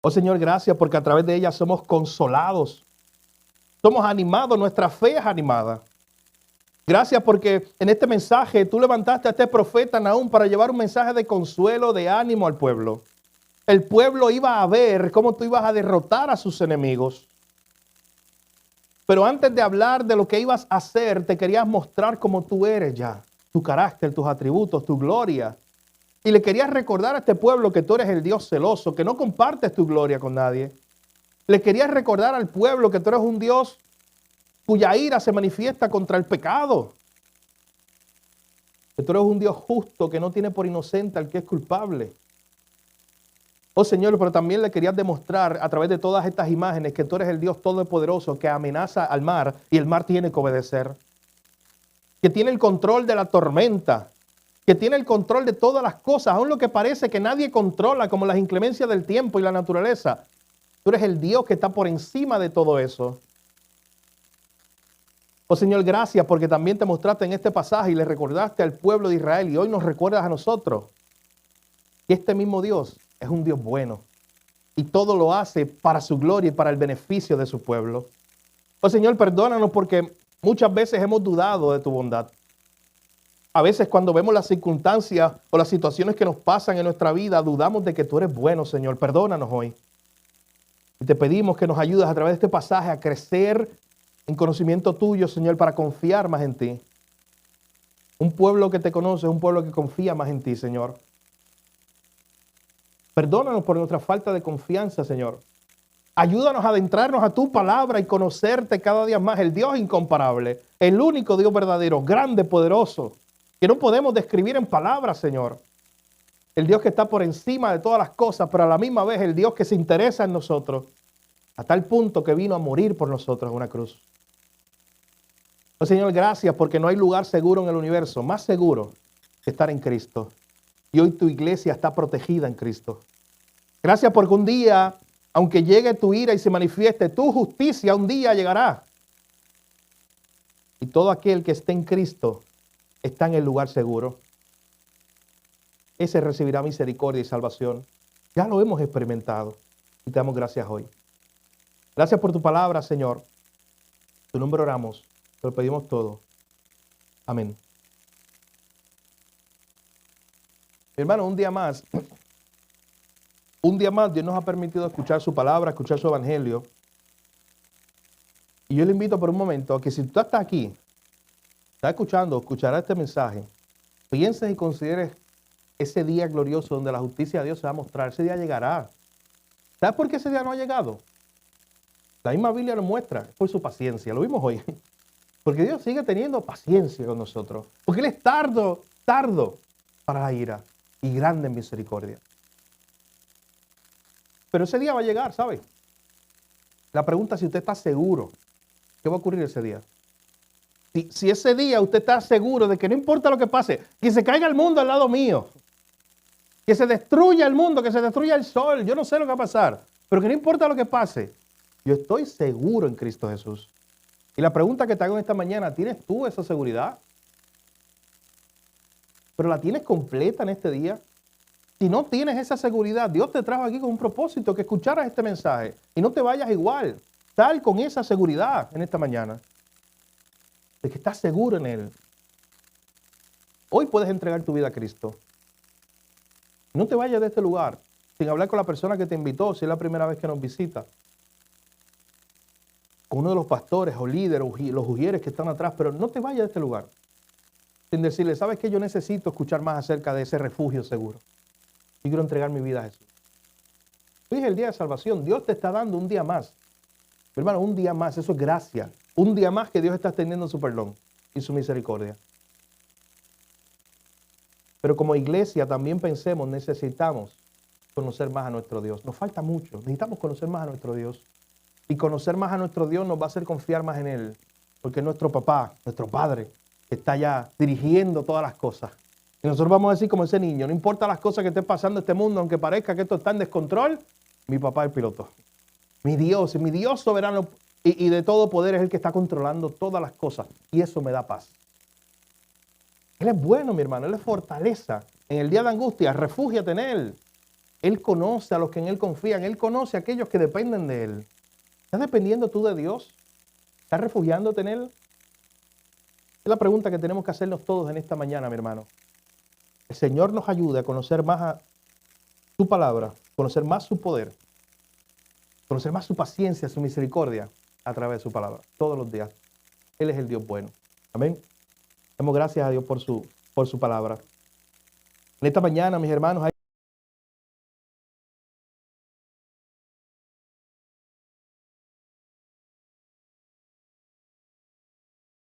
S1: Oh Señor, gracias porque a través de ella somos consolados. Somos animados, nuestra fe es animada. Gracias porque en este mensaje tú levantaste a este profeta Nahum para llevar un mensaje de consuelo, de ánimo al pueblo. El pueblo iba a ver cómo tú ibas a derrotar a sus enemigos. Pero antes de hablar de lo que ibas a hacer, te querías mostrar cómo tú eres ya. Tu carácter, tus atributos, tu gloria. Y le querías recordar a este pueblo que tú eres el Dios celoso, que no compartes tu gloria con nadie. Le querías recordar al pueblo que tú eres un Dios cuya ira se manifiesta contra el pecado. Que tú eres un Dios justo que no tiene por inocente al que es culpable. Oh Señor, pero también le querías demostrar a través de todas estas imágenes que tú eres el Dios todopoderoso que amenaza al mar y el mar tiene que obedecer. Que tiene el control de la tormenta. Que tiene el control de todas las cosas, aun lo que parece que nadie controla, como las inclemencias del tiempo y la naturaleza. Tú eres el Dios que está por encima de todo eso. Oh Señor, gracias porque también te mostraste en este pasaje y le recordaste al pueblo de Israel y hoy nos recuerdas a nosotros que este mismo Dios es un Dios bueno y todo lo hace para su gloria y para el beneficio de su pueblo. Oh Señor, perdónanos porque muchas veces hemos dudado de tu bondad. A veces cuando vemos las circunstancias o las situaciones que nos pasan en nuestra vida, dudamos de que tú eres bueno, Señor. Perdónanos hoy. Y te pedimos que nos ayudes a través de este pasaje a crecer en conocimiento tuyo, Señor, para confiar más en ti. Un pueblo que te conoce es un pueblo que confía más en ti, Señor. Perdónanos por nuestra falta de confianza, Señor. Ayúdanos a adentrarnos a tu palabra y conocerte cada día más. El Dios incomparable, el único Dios verdadero, grande, poderoso, que no podemos describir en palabras, Señor. El Dios que está por encima de todas las cosas, pero a la misma vez el Dios que se interesa en nosotros, a tal punto que vino a morir por nosotros en una cruz. Oh, Señor, gracias porque no hay lugar seguro en el universo, más seguro que estar en Cristo. Y hoy tu iglesia está protegida en Cristo. Gracias porque un día, aunque llegue tu ira y se manifieste tu justicia, un día llegará. Y todo aquel que esté en Cristo está en el lugar seguro. Ese recibirá misericordia y salvación. Ya lo hemos experimentado y te damos gracias hoy. Gracias por tu palabra, Señor. En tu nombre oramos, te lo pedimos todo. Amén. Hermano, un día más Dios nos ha permitido escuchar su palabra, escuchar su evangelio. Y yo le invito por un momento a que si tú estás aquí, estás escuchando, escucharás este mensaje, pienses y consideres ese día glorioso donde la justicia de Dios se va a mostrar. Ese día llegará. ¿Sabes por qué ese día no ha llegado? La misma Biblia lo muestra, por su paciencia. Lo vimos hoy. Porque Dios sigue teniendo paciencia con nosotros. Porque Él es tardo para la ira y grande en misericordia. Pero ese día va a llegar, ¿sabe? La pregunta es si usted está seguro. ¿Qué va a ocurrir ese día? Si ese día usted está seguro de que no importa lo que pase, que se caiga el mundo al lado mío, que se destruya el mundo, que se destruya el sol, yo no sé lo que va a pasar, pero que no importa lo que pase, yo estoy seguro en Cristo Jesús. Y la pregunta que te hago esta mañana, ¿tienes tú esa seguridad? ¿Pero la tienes completa en este día? Si no tienes esa seguridad, Dios te trajo aquí con un propósito, que escucharas este mensaje y no te vayas igual. Sal con esa seguridad en esta mañana, de que estás seguro en Él. Hoy puedes entregar tu vida a Cristo. No te vayas de este lugar sin hablar con la persona que te invitó, si es la primera vez que nos visita. Con uno de los pastores o líderes, los ujieres que están atrás, pero no te vayas de este lugar sin decirle, ¿sabes qué? Yo necesito escuchar más acerca de ese refugio seguro. Y quiero entregar mi vida a Jesús. Hoy es el día de salvación. Dios te está dando un día más. Hermano, un día más. Eso es gracia. Un día más que Dios está extendiendo su perdón y su misericordia. Pero como iglesia también pensemos, necesitamos conocer más a nuestro Dios. Nos falta mucho. Necesitamos conocer más a nuestro Dios. Y conocer más a nuestro Dios nos va a hacer confiar más en Él. Porque es nuestro papá, nuestro Padre, que está ya dirigiendo todas las cosas. Y nosotros vamos a decir como ese niño, no importa las cosas que estén pasando en este mundo, aunque parezca que esto está en descontrol, mi papá es el piloto. Mi Dios soberano y de todo poder es el que está controlando todas las cosas. Y eso me da paz. Él es bueno, mi hermano, Él es fortaleza. En el día de angustia, refúgiate en Él. Él conoce a los que en Él confían. Él conoce a aquellos que dependen de Él. ¿Estás dependiendo tú de Dios? ¿Estás refugiándote en Él? Es la pregunta que tenemos que hacernos todos en esta mañana, mi hermano. El Señor nos ayude a conocer más a su palabra, conocer más su poder, conocer más su paciencia, su misericordia a través de su palabra, todos los días. Él es el Dios bueno. Amén. Damos gracias a Dios por su palabra. En esta mañana, mis hermanos,